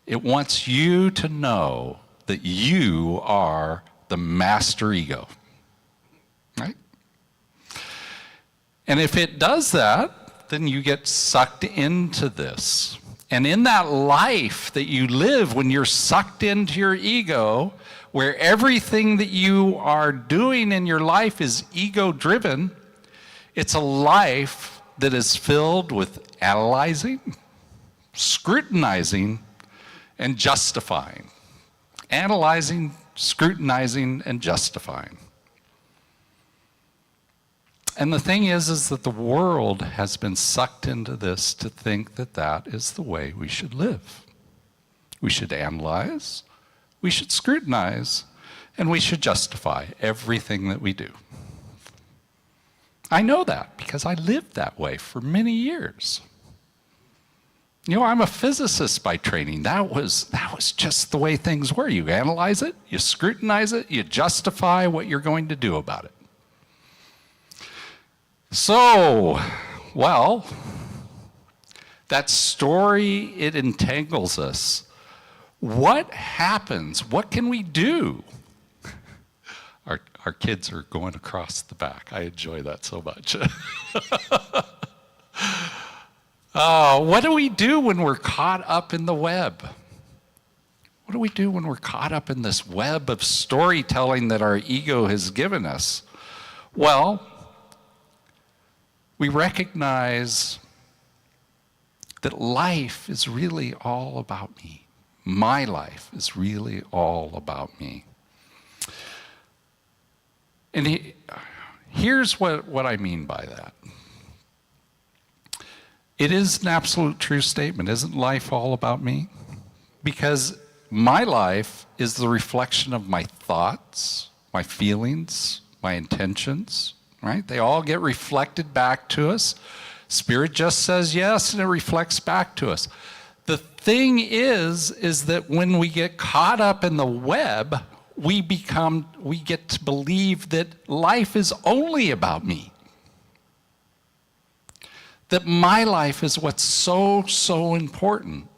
It wants you to know that you are the master ego, right? And if it does that, then you get sucked into this. And in that life that you live when you're sucked into your ego, where everything that you are doing in your life is ego-driven, it's a life that is filled with analyzing, scrutinizing, and justifying. Analyzing, scrutinizing, and justifying. And the thing is that the world has been sucked into this to think that that is the way we should live. We should analyze, we should scrutinize, and we should justify everything that we do. I know that because I lived that way for many years. I'm a physicist by training. That was just the way things were. You analyze it, you scrutinize it, you justify what you're going to do about it. So, well, that story, it entangles us. What happens? What can we do? Our kids are going across the back. I enjoy that so much. What do we do when we're caught up in the web? What do we do when we're caught up in this web of storytelling that our ego has given us? Well, we recognize that life is really all about me. My life is really all about me. And here's what I mean by that. It is an absolute true statement. Isn't life all about me? Because my life is the reflection of my thoughts, my feelings, my intentions, right? They all get reflected back to us. Spirit just says yes, and it reflects back to us. The thing is that when we get caught up in the web, we get to believe that life is only about me. That my life is what's so important.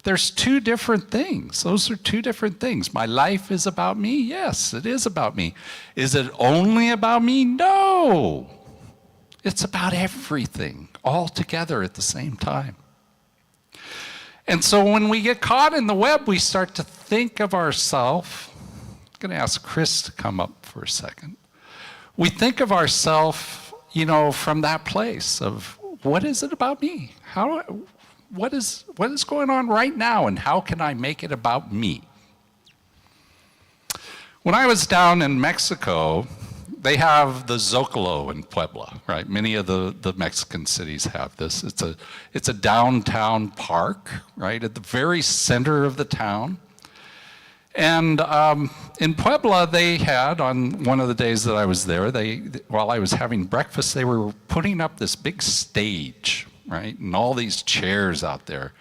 There's two different things. Those are two different things. My life is about me? Yes, it is about me. Is it only about me? No. It's about everything, all together at the same time. And so when we get caught in the web, we start to think of ourselves. I'm going to ask Chris to come up for a second. We think of ourselves, from that place of, what is it about me? What is going on right now, and how can I make it about me? When I was down in Mexico, they have the Zocalo in Puebla, right? Many of the Mexican cities have this. It's a downtown park, right, at the very center of the town. And in Puebla, they had, on one of the days that I was there, while I was having breakfast, they were putting up this big stage, right, and all these chairs out there.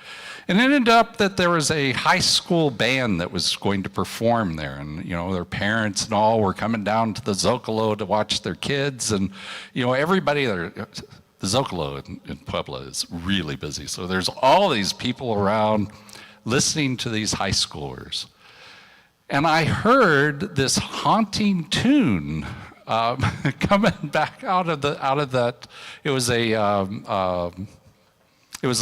And it ended up that there was a high school band that was going to perform there, and their parents and all were coming down to the Zocalo to watch their kids, and everybody there. The Zocalo in Puebla is really busy, so there's all these people around listening to these high schoolers. And I heard this haunting tune coming back out of that. It was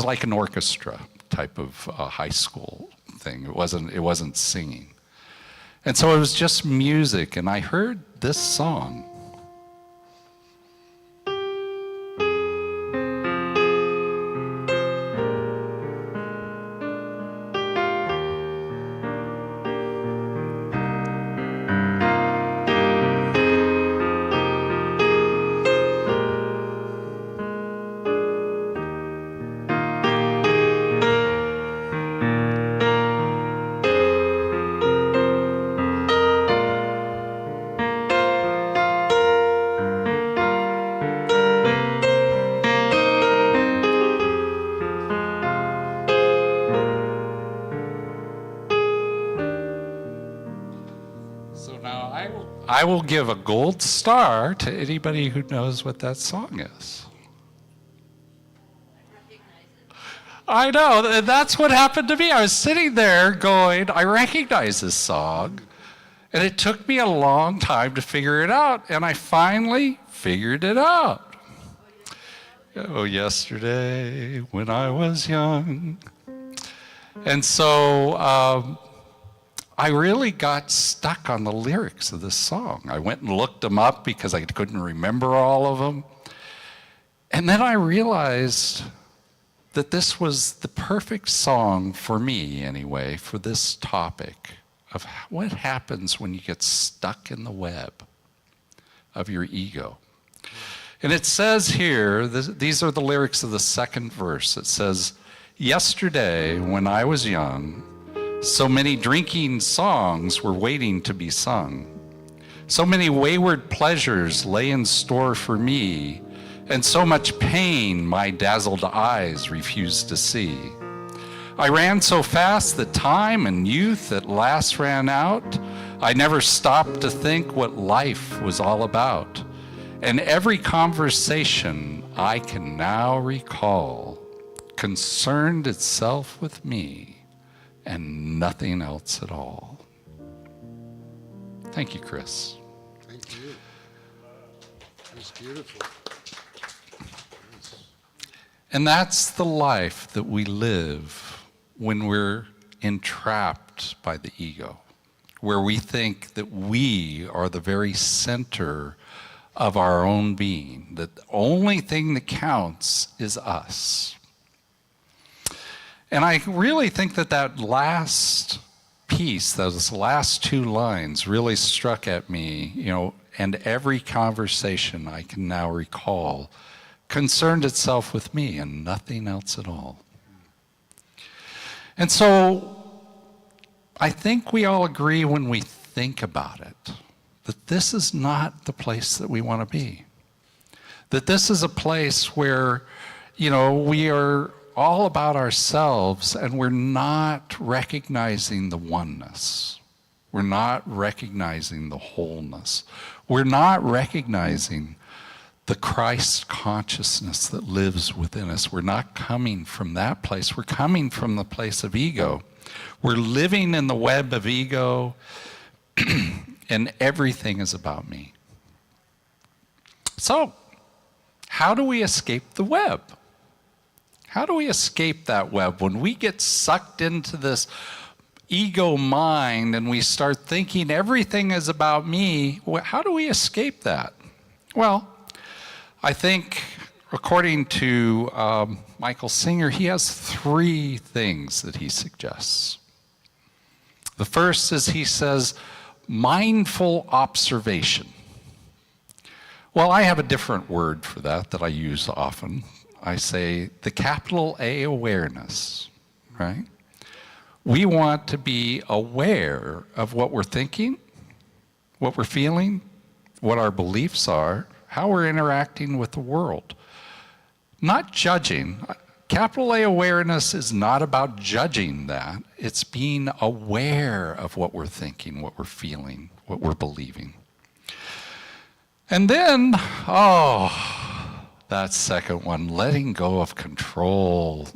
like an orchestra type of high school thing. It wasn't singing, and so it was just music. And I heard this song. I will give a gold star to anybody who knows what that song is. I know, that's what happened to me. I was sitting there going, I recognize this song, and it took me a long time to figure it out, and I finally figured it out. Oh, yesterday when I was young. And so, I really got stuck on the lyrics of this song. I went and looked them up because I couldn't remember all of them. And then I realized that this was the perfect song for me, anyway, for this topic of what happens when you get stuck in the web of your ego. And it says here, these are the lyrics of the second verse. It says, yesterday when I was young, so many drinking songs were waiting to be sung. So many wayward pleasures lay in store for me, and so much pain my dazzled eyes refused to see. I ran so fast that time and youth at last ran out. I never stopped to think what life was all about. And every conversation I can now recall concerned itself with me and nothing else at all. Thank you, Chris. Thank you. It was beautiful. And that's the life that we live when we're entrapped by the ego, where we think that we are the very center of our own being, that the only thing that counts is us. And I really think that last piece, those last two lines really struck at me, and every conversation I can now recall concerned itself with me and nothing else at all. And so I think we all agree when we think about it, that this is not the place that we want to be. That this is a place where, we are all about ourselves and we're not recognizing the oneness. We're not recognizing the wholeness. We're not recognizing the Christ consciousness that lives within us. We're not coming from that place. We're coming from the place of ego. We're living in the web of ego and everything is about me. So, how do we escape the web? How do we escape that web when we get sucked into this ego mind and we start thinking everything is about me? How do we escape that? Well, I think according to Michael Singer, he has 3 things that he suggests. The first is he says, mindful observation. Well, I have a different word for that I use often. I say the capital A awareness, right? We want to be aware of what we're thinking, what we're feeling, what our beliefs are, how we're interacting with the world. Not judging. Capital A awareness is not about judging that. It's being aware of what we're thinking, what we're feeling, what we're believing. And then, that second one, letting go of control.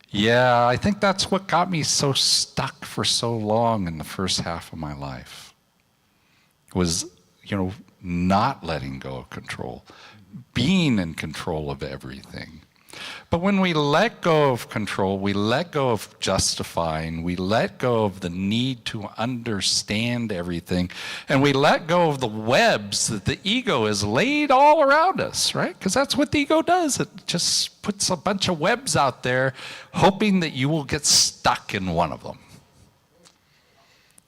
Yeah, I think that's what got me so stuck for so long in the first half of my life. Was, not letting go of control, being in control of everything. But when we let go of control, we let go of justifying, we let go of the need to understand everything, and we let go of the webs that the ego has laid all around us, right? Because that's what the ego does. It just puts a bunch of webs out there, hoping that you will get stuck in one of them,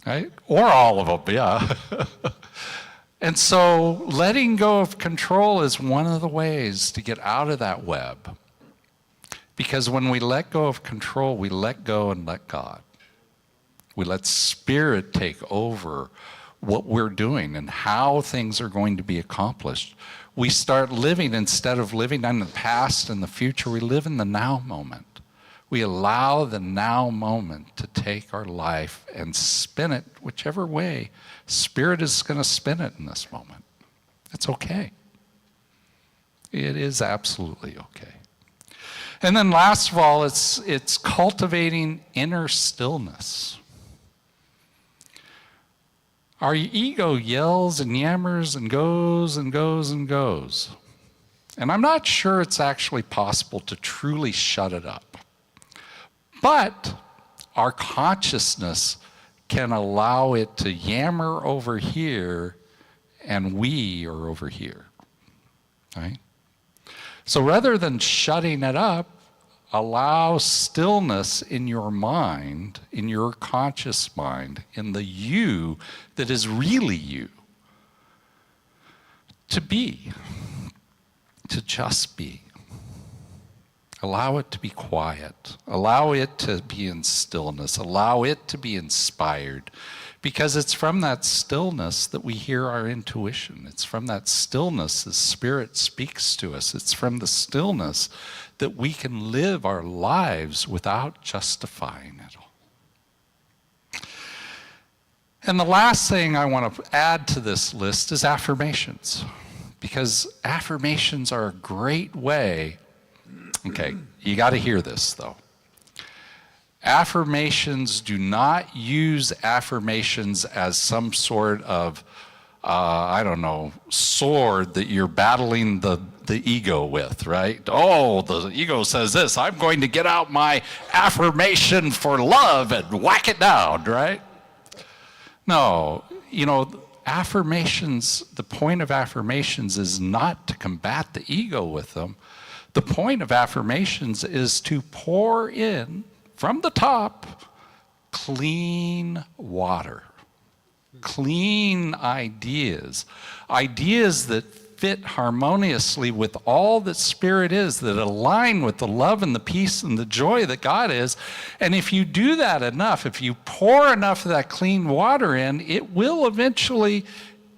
right? Or all of them, yeah. And so letting go of control is one of the ways to get out of that web. Because when we let go of control, we let go and let God. We let Spirit take over what we're doing and how things are going to be accomplished. We start living, instead of living in the past and the future, we live in the now moment. We allow the now moment to take our life and spin it whichever way Spirit is going to spin it in this moment. It's okay. It is absolutely okay. And then last of all, it's cultivating inner stillness. Our ego yells and yammers and goes and goes and goes. And I'm not sure it's actually possible to truly shut it up. But our consciousness can allow it to yammer over here and we are over here, right? So rather than shutting it up, allow stillness in your mind, in your conscious mind, in the you that is really you, to be, to just be. Allow it to be quiet. Allow it to be in stillness. Allow it to be inspired. Because it's from that stillness that we hear our intuition. It's from that stillness that Spirit speaks to us. It's from the stillness that we can live our lives without justifying it all. And the last thing I want to add to this list is affirmations. Because affirmations are a great way. Okay, you got to hear this though. Affirmations, do not use affirmations as some sort of, sword that you're battling the ego with, right? Oh, the ego says this, I'm going to get out my affirmation for love and whack it down, right? No, affirmations, the point of affirmations is not to combat the ego with them. The point of affirmations is to pour in, from the top, clean water, clean ideas, ideas that fit harmoniously with all that Spirit is, that align with the love and the peace and the joy that God is. And if you do that enough, if you pour enough of that clean water in, it will eventually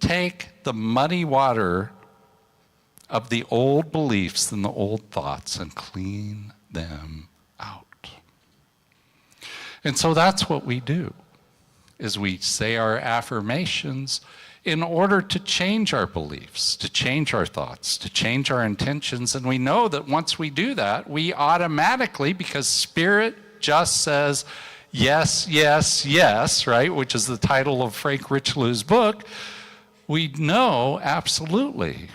take the muddy water of the old beliefs and the old thoughts and clean them out. And so that's what we do, is we say our affirmations in order to change our beliefs, to change our thoughts, to change our intentions. And we know that once we do that, we automatically, because Spirit just says, yes, yes, yes, right, which is the title of Frank Richelieu's book, we know absolutely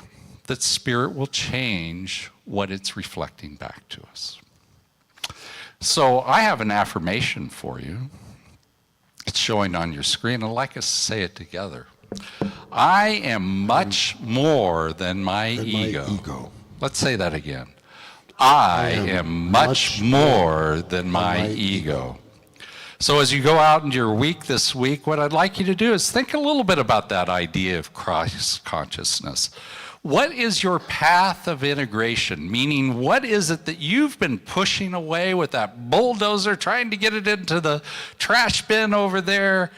that Spirit will change what it's reflecting back to us. So I have an affirmation for you. It's showing on your screen. I'd like us to say it together. I am much more than my ego. Let's say that again. I am much more than my ego. So as you go out into your week this week, what I'd like you to do is think a little bit about that idea of Christ consciousness. What is your path of integration? Meaning, what is it that you've been pushing away with that bulldozer, trying to get it into the trash bin over there?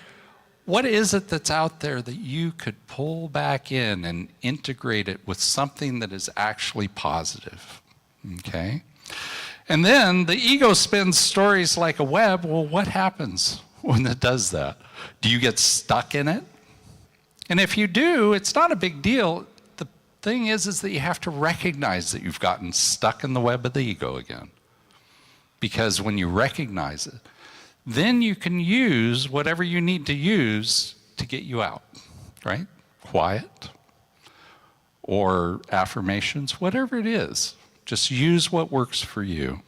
What is it that's out there that you could pull back in and integrate it with something that is actually positive? Okay? And then the ego spins stories like a web. Well, what happens when it does that? Do you get stuck in it? And if you do, it's not a big deal. The thing is that you have to recognize that you've gotten stuck in the web of the ego again. Because when you recognize it, then you can use whatever you need to use to get you out, right? Quiet or affirmations, whatever it is. Just use what works for you.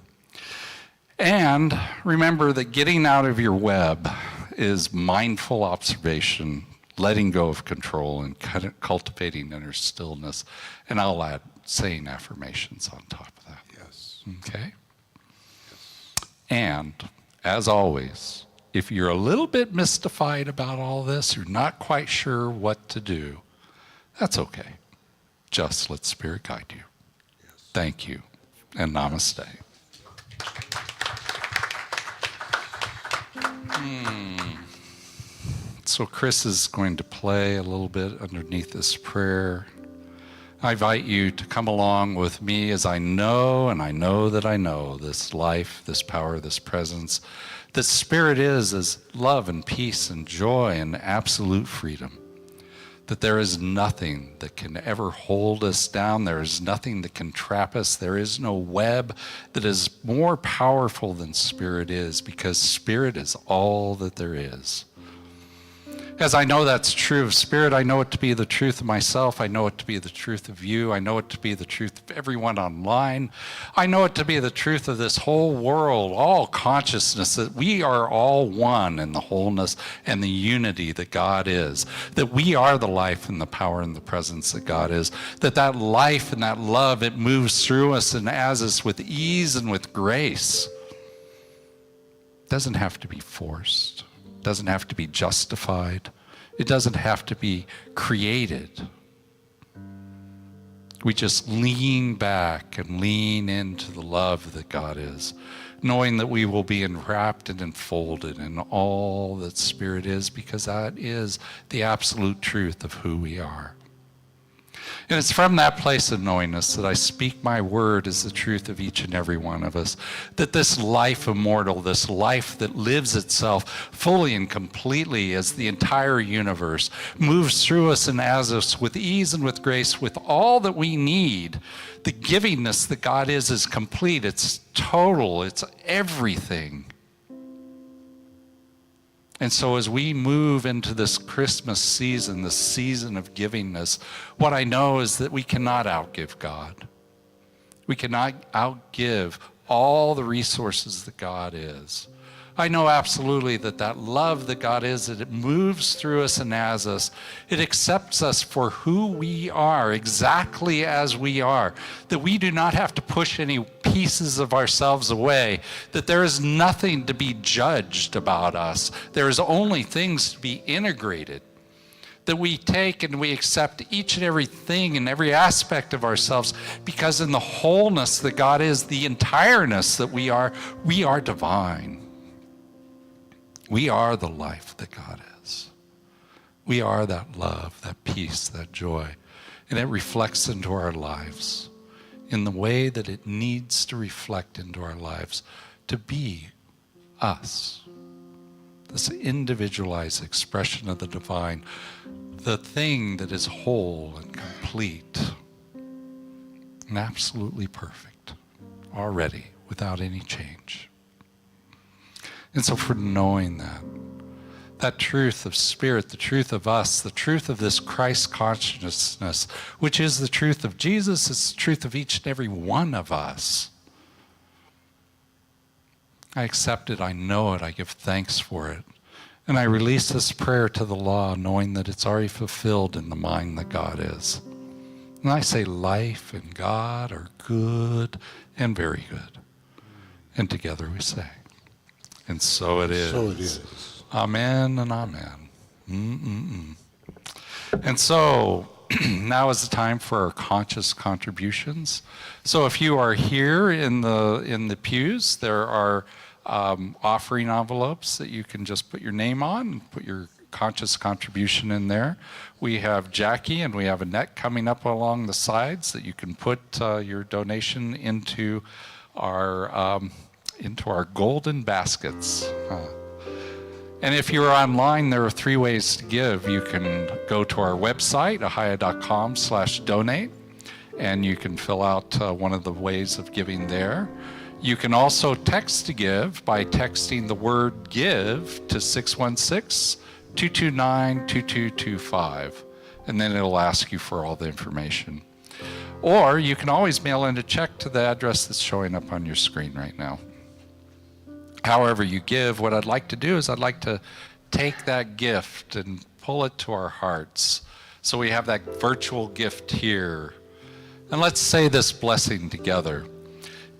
And remember that getting out of your web is mindful observation, letting go of control, and cultivating inner stillness. And I'll add saying affirmations on top of that. Yes. Okay? And as always, if you're a little bit mystified about all this, you're not quite sure what to do, that's okay. Just let Spirit guide you. Thank you, and namaste. So Chris is going to play a little bit underneath this prayer. I invite you to come along with me as I know, and I know that I know, this life, this power, this presence, that Spirit is love and peace and joy and absolute freedom. That there is nothing that can ever hold us down. There is nothing that can trap us. There is no web that is more powerful than Spirit is, because Spirit is all that there is. As I know that's true of Spirit, I know it to be the truth of myself. I know it to be the truth of you. I know it to be the truth of everyone online. I know it to be the truth of this whole world, all consciousness, that we are all one in the wholeness and the unity that God is, that we are the life and the power and the presence that God is, that that life and that love, it moves through us and as us with ease and with grace. It doesn't have to be forced. Doesn't have to be justified. It doesn't have to be created. We just lean back and lean into the love that God is, knowing that we will be enwrapped and enfolded in all that Spirit is, because that is the absolute truth of who we are. And it's from that place of knowingness that I speak my word as the truth of each and every one of us, that this life immortal, this life that lives itself fully and completely as the entire universe, moves through us and as us with ease and with grace, with all that we need. The givingness that God is complete, it's total, it's everything. And so as we move into this Christmas season, this season of givingness, what I know is that we cannot outgive God. We cannot outgive all the resources that God is. I know absolutely that that love that God is, that it moves through us and as us. It accepts us for who we are, exactly as we are. That we do not have to push any pieces of ourselves away. That there is nothing to be judged about us. There is only things to be integrated. That we take and we accept each and every thing and every aspect of ourselves, because in the wholeness that God is, the entireness that we are divine. We are the life that God is. We are that love, that peace, that joy. And it reflects into our lives in the way that it needs to reflect into our lives, to be us. This individualized expression of the divine, the thing that is whole and complete and absolutely perfect already, without any change. And so for knowing that truth of Spirit, the truth of us, the truth of this Christ consciousness, which is the truth of Jesus, it's the truth of each and every one of us. I accept it, I know it, I give thanks for it. And I release this prayer to the law, knowing that it's already fulfilled in the mind that God is. And I say life and God are good and very good. And together we say, And so it is. So it is. Amen and amen. And so now is the time for our conscious contributions. So if you are here in the pews, there are offering envelopes that you can just put your name on and put your conscious contribution in there. We have Jackie and we have Annette coming up along the sides that you can put your donation into our golden baskets. And if you're online, there are 3 ways to give. You can go to our website, ahiah.com/donate, and you can fill out one of the ways of giving there. You can also text to give by texting the word give to 616-229-2225, and then it'll ask you for all the information. Or you can always mail in a check to the address that's showing up on your screen right now. However you give, what I'd like to do is I'd like to take that gift and pull it to our hearts. So we have that virtual gift here. And let's say this blessing together.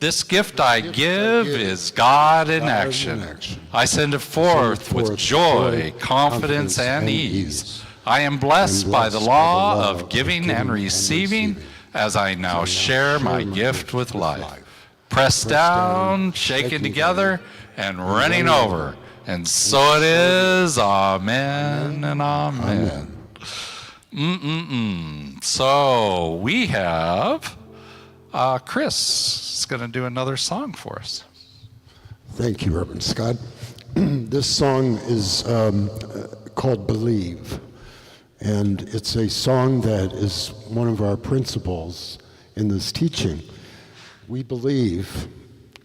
This gift I give is God in action. I send it forth with joy, confidence, and ease. I am blessed by the law of giving and receiving as I now share my gift with life. Pressed down, shaken together, and running over. And so it is. Amen and amen. So we have Chris is going to do another song for us. Thank you, Reverend Scott. This song is called Believe, and it's a song that is one of our principles in this teaching. We believe,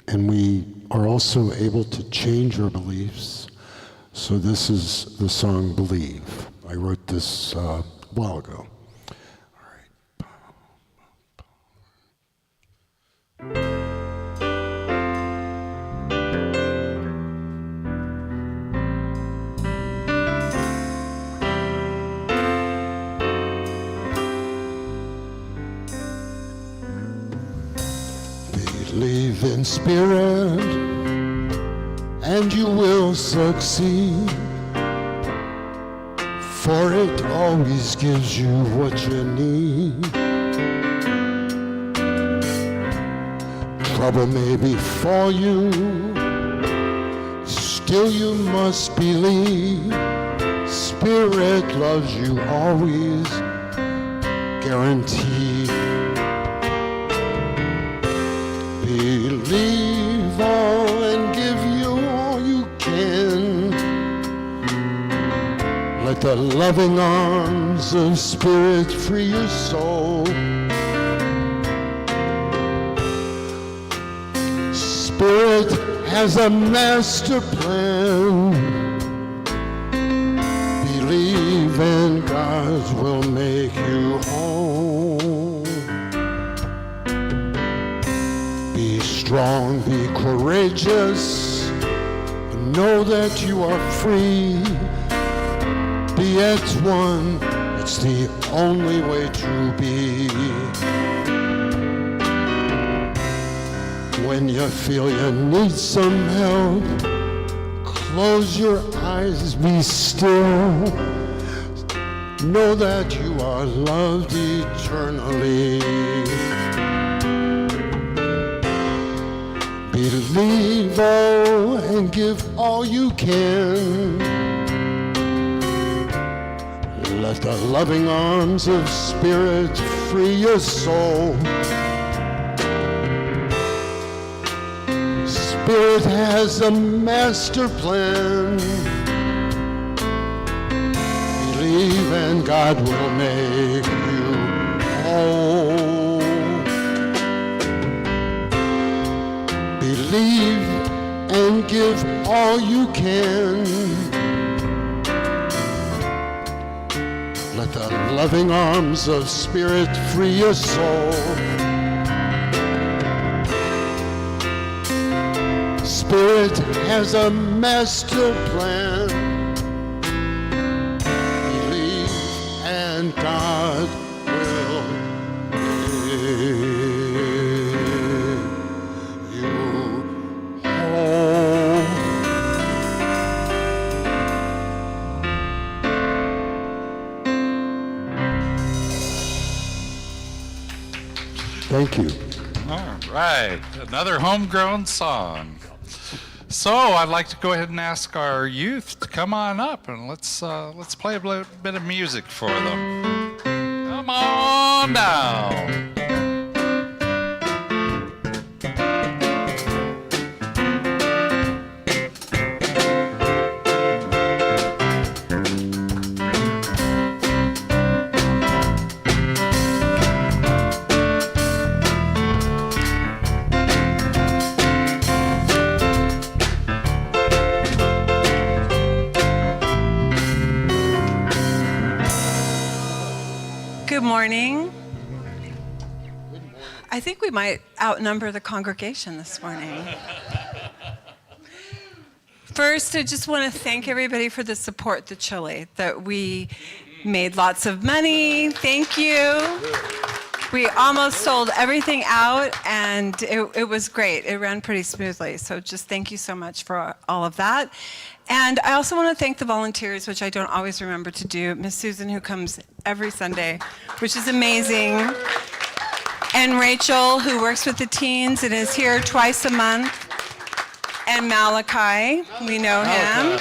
and we are also able to change our beliefs. So this is the song Believe. I wrote this a while ago. Believe in spirit, and you will succeed, for it always gives you what you need. Trouble may befall you, still you must believe. Spirit loves you always, guaranteed. Believe all and give you all you can. Let the loving arms of Spirit free your soul. Spirit has a master plan. Believe and God will make you whole. Be strong, be courageous, know that you are free. Be at one, it's the only way to be. When you feel you need some help, close your eyes, be still. Know that you are loved eternally. Believe all and give all you can. Let the loving arms of Spirit free your soul. Spirit has a master plan. Believe and God will make you whole. Believe and give all you can. Let the loving arms of Spirit free your soul. Spirit has a master plan. Believe and God will make you whole. Thank you. All right, another homegrown song. So I'd like to go ahead and ask our youth to come on up and let's play a bit of music for them. Come on down. Good morning. I think we might outnumber the congregation this morning. First, I just want to thank everybody for the support, the chili, that we made lots of money. Thank you. We almost sold everything out, and it was great. It ran pretty smoothly. So just thank you so much for all of that. And I also want to thank the volunteers, which I don't always remember to do. Miss Susan, who comes every Sunday, which is amazing. And Rachel, who works with the teens and is here twice a month. And Malachi, we know him.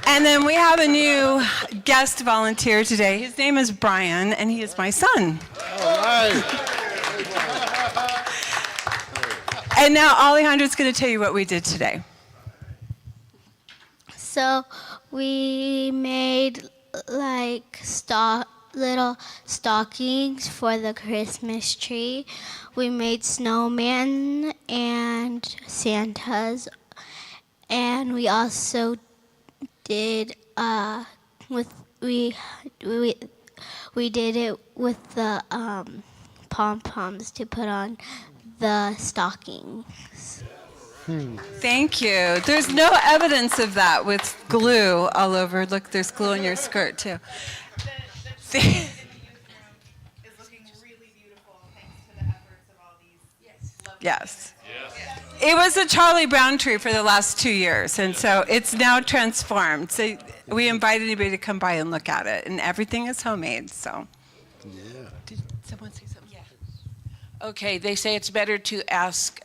And then we have a new guest volunteer today. His name is Brian, and he is my son. All right. And now Alejandra's going to tell you what we did today. So we made like little stockings for the Christmas tree. We made snowmen and Santas, and we also did we did it with the pom-poms to put on the stockings. Thank you. There's no evidence of that with glue all over. Look, there's glue on your skirt, too. The is looking really beautiful thanks to the efforts of all these lovely Yes. It was a Charlie Brown tree for the last 2 years, and so it's now transformed. So we invite anybody to come by and look at it, and everything is homemade, so. Yeah. Did someone say something? Yeah. Okay, they say it's better to ask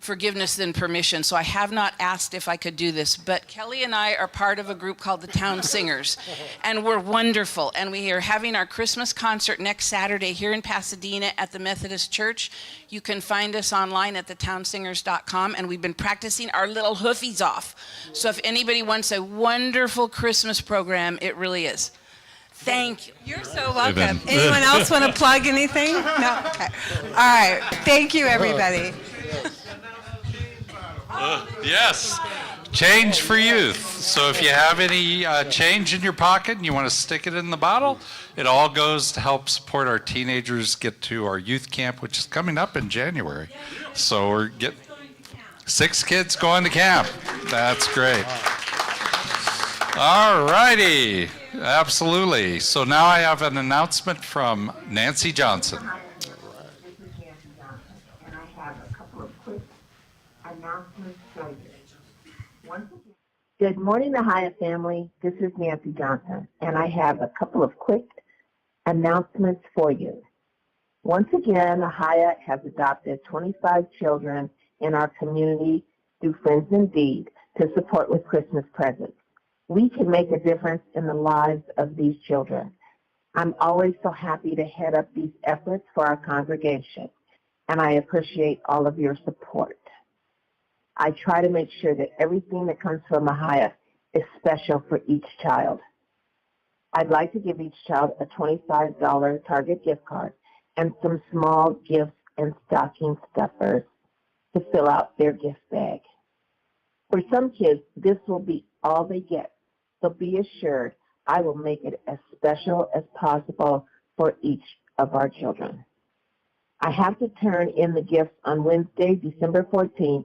forgiveness than permission, so I have not asked if I could do this, but Kelly and I are part of a group called the Town Singers, and we're wonderful, and we are having our Christmas concert next Saturday here in Pasadena at the Methodist Church. You can find us online at thetownsingers.com, and we've been practicing our little hoofies off, so if anybody wants a wonderful Christmas program, it really is. Thank you. You're so welcome. Anyone else want to plug anything? No? Okay. All right. Thank you, everybody. Yes, change for youth. So if you have any change in your pocket and you want to stick it in the bottle, it all goes to help support our teenagers get to our youth camp, which is coming up in January. So we're getting 6 kids going to camp. That's great. All righty, absolutely. So now I have an announcement from Nancy Johnson. Good morning, Ahiah family. This is Nancy Johnson, and I have a couple of quick announcements for you. Once again, Ahiah has adopted 25 children in our community through Friends Indeed to support with Christmas presents. We can make a difference in the lives of these children. I'm always so happy to head up these efforts for our congregation, and I appreciate all of your support. I try to make sure that everything that comes from Ahiah is special for each child. I'd like to give each child a $25 Target gift card and some small gifts and stocking stuffers to fill out their gift bag. For some kids, this will be all they get, so be assured I will make it as special as possible for each of our children. I have to turn in the gifts on Wednesday, December 14th,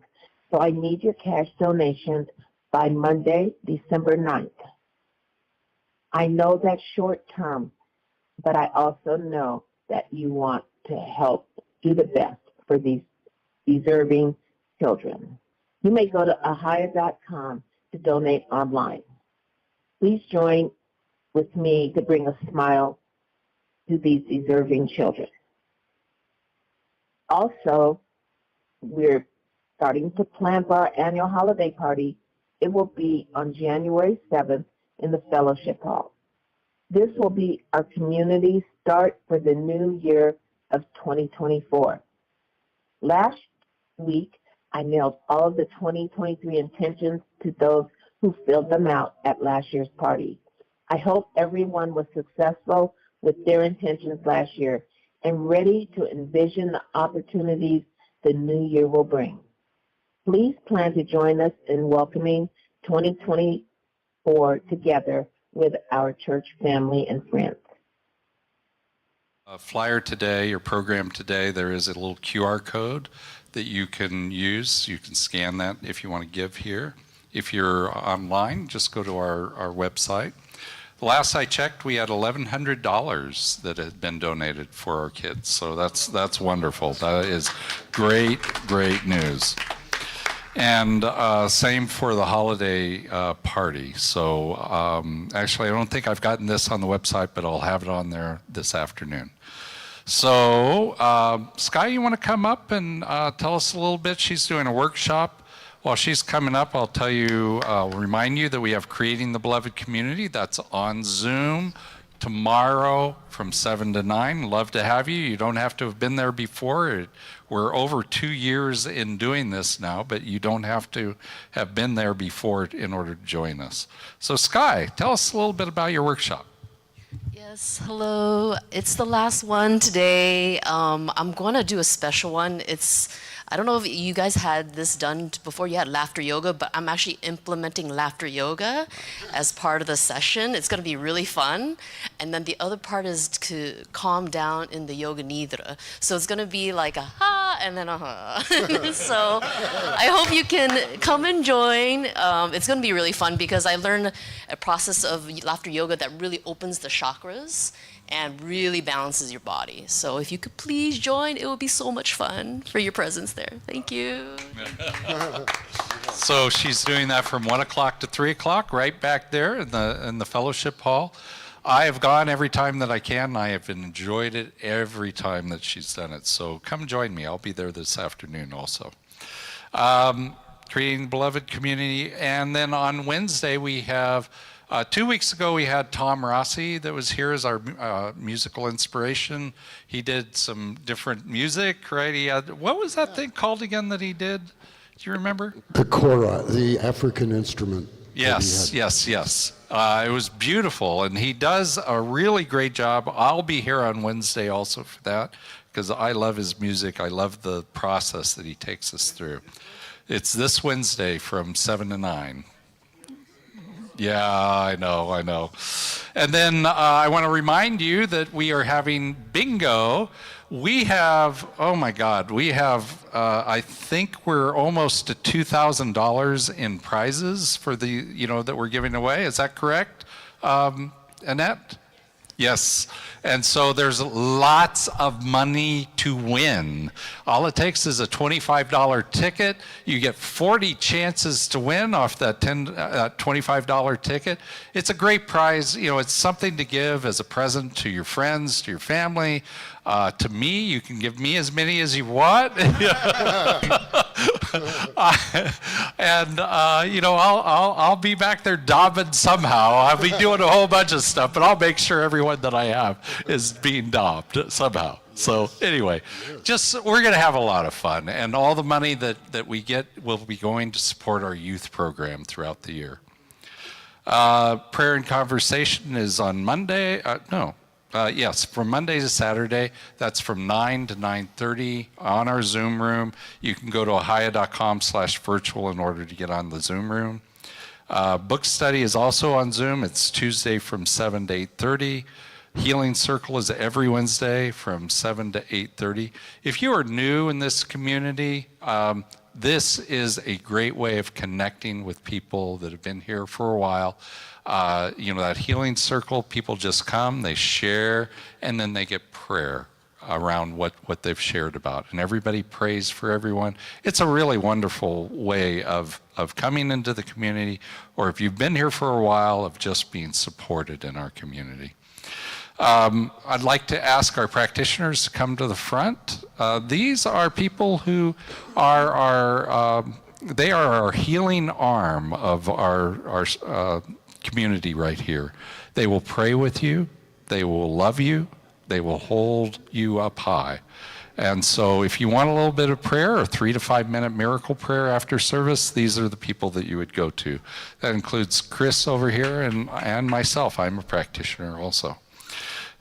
so I need your cash donations by Monday, December 9th. I know that's short term, but I also know that you want to help do the best for these deserving children. You may go to ahiah.com to donate online. Please join with me to bring a smile to these deserving children. Also, we're starting to plan for our annual holiday party. It will be on January 7th in the Fellowship Hall. This will be our community start for the new year of 2024. Last week, I mailed all of the 2023 intentions to those who filled them out at last year's party. I hope everyone was successful with their intentions last year and ready to envision the opportunities the new year will bring. Please plan to join us in welcoming 2024 together with our church family and friends. Flyer today, your program today, there is a little QR code that you can use. You can scan that if you want to give here. If you're online, just go to our website. Last I checked, we had $1,100 that had been donated for our kids. So that's wonderful. That is great news. And same for the holiday party. So actually, I don't think I've gotten this on the website, but I'll have it on there this afternoon. So Sky, you want to come up and tell us a little bit? She's doing a workshop. While she's coming up, I'll tell you, remind you that we have Creating the Beloved Community. That's on Zoom tomorrow from 7 to 9. Love to have you. You don't have to have been there before. We're over 2 years in doing this now, but you don't have to have been there before in order to join us. So Sky, tell us a little bit about your workshop. Yes, hello. It's the last one today. I'm going to do a special one. I don't know if you guys had this done before. You had laughter yoga, but I'm actually implementing laughter yoga as part of the session. It's going to be really fun. And then the other part is to calm down in the yoga nidra. So it's going to be like a ha and then a ha. So I hope you can come and join. It's going to be really fun because I learned a process of laughter yoga that really opens the chakras and really balances your body. So if you could please join, it would be so much fun for your presence there. Thank you. So she's doing that from 1 o'clock to 3 o'clock, right back there in the fellowship hall. I have gone every time that I can. I have enjoyed it every time that she's done it. So come join me. I'll be there this afternoon also. Creating the Beloved Community. And then on Wednesday we have 2 weeks ago, we had Tom Rossi that was here as our musical inspiration. He did some different music, right? He had, what was that thing called again that he did? Do you remember? The kora, the African instrument. Yes. It was beautiful, and he does a really great job. I'll be here on Wednesday also for that, because I love his music. I love the process that he takes us through. It's this Wednesday from 7 to 9. Yeah, I know. And then I want to remind you that we are having bingo. We have, oh my God, I think we're almost to $2,000 in prizes for that we're giving away. Is that correct, Annette? Yes. And so there's lots of money to win. All it takes is a $25 ticket. You get 40 chances to win off that $25 ticket. It's a great prize. It's something to give as a present to your friends, to your family. To me, you can give me as many as you want. I'll be back there daubing somehow. I'll be doing a whole bunch of stuff, but I'll make sure everyone that I have is being daubed somehow. So anyway, we're going to have a lot of fun, and all the money that we get will be going to support our youth program throughout the year. Prayer and conversation is on Monday. Yes, from Monday to Saturday. That's from 9 to 9:30 on our Zoom room. You can go to ahiah.com/virtual in order to get on the Zoom room. Book study is also on Zoom. It's Tuesday from 7 to 8:30. Healing Circle is every Wednesday from 7 to 8:30. If you are new in this community, this is a great way of connecting with people that have been here for a while. That Healing Circle, people just come, they share, and then they get prayer around what they've shared about. And everybody prays for everyone. It's a really wonderful way of coming into the community, or if you've been here for a while, of just being supported in our community. I'd like to ask our practitioners to come to the front. These are people who are they are our healing arm of our community right here. They will pray with you. They will love you. They will hold you up high. And so if you want a little bit of prayer, a 3 to 5 minute miracle prayer after service, these are the people that you would go to. That includes Chris over here and myself. I'm a practitioner also.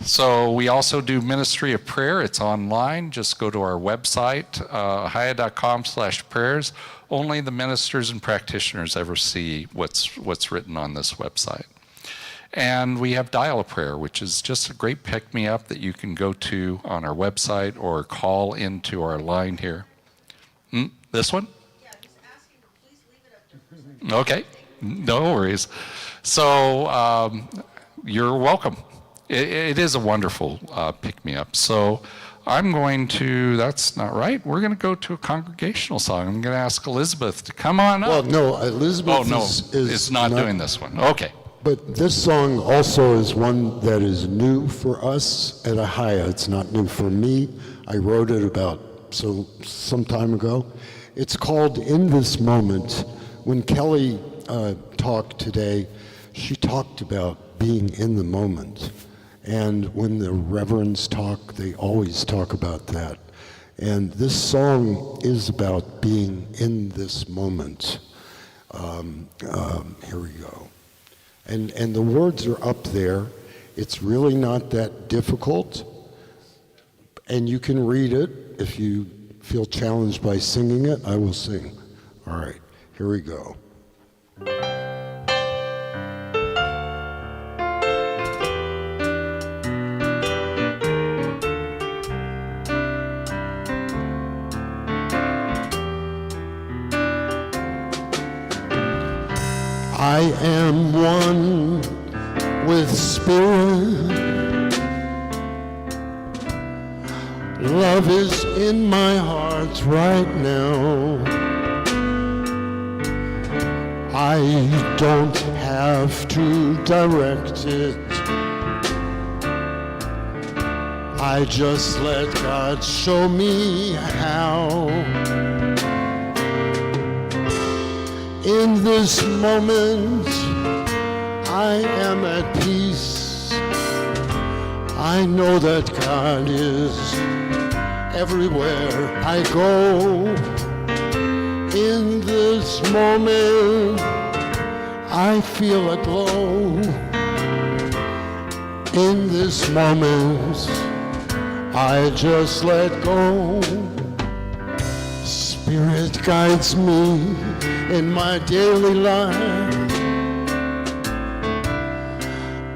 So we also do ministry of prayer. It's online. Just go to our website, ahiah.com/prayers. Only the ministers and practitioners ever see what's written on this website. And we have Dial-A-Prayer, which is just a great pick-me-up that you can go to on our website or call into our line here. This one? Yeah, just ask you to please leave it up to the person. Okay, no worries. So you're welcome. It is a wonderful pick-me-up. So I'm going to, that's not right, we're going to go to a congregational song. I'm going to ask Elizabeth to come on up. Well, no, Elizabeth is not doing this one. Okay. But this song also is one that is new for us at Ahiah. It's not new for me. I wrote it some time ago. It's called In This Moment. When Kelly talked today, she talked about being in the moment. And when the Reverends talk, they always talk about that. And this song is about being in this moment. Here we go. And the words are up there. It's really not that difficult. And you can read it. If you feel challenged by singing it, I will sing. All right, here we go. I am one with Spirit. Love is in my heart right now. I don't have to direct it. I just let God show me how. In this moment, I am at peace. I know that God is everywhere I go. In this moment, I feel a glow. In this moment, I just let go. Spirit guides me in my daily life.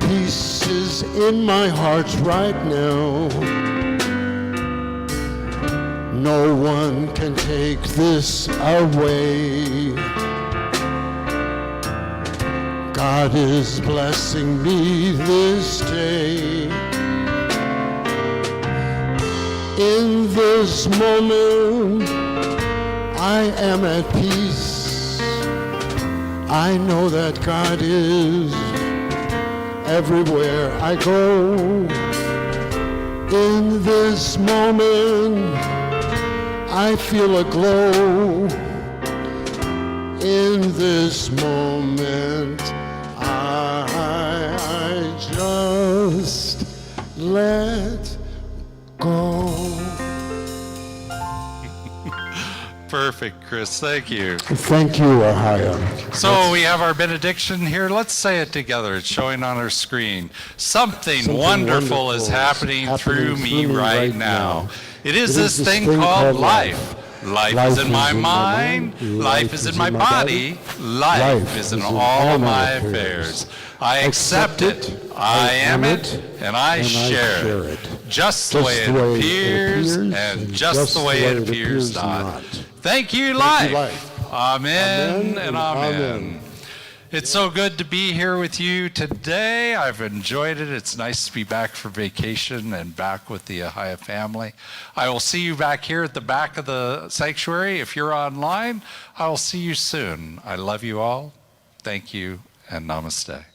Peace is in my heart right now. No one can take this away. God is blessing me this day. In this moment, I am at peace. I know that God is everywhere I go. In this moment, I feel a glow. In this moment, I just let go. Perfect, Chris. Thank you. Thank you, Ahiah. So we have our benediction here. Let's say it together. It's showing on our screen. Something wonderful is happening through me right now. It is this thing called life. Life is in my mind. Life is in my body. Life is in all my affairs. I accept it. I am it. And I share it. Just the way it appears and just the way it appears not. Thank you, life. Amen and amen. It's so good to be here with you today. I've enjoyed it. It's nice to be back for vacation and back with the Ahiah family. I will see you back here at the back of the sanctuary. If you're online, I will see you soon. I love you all. Thank you and namaste.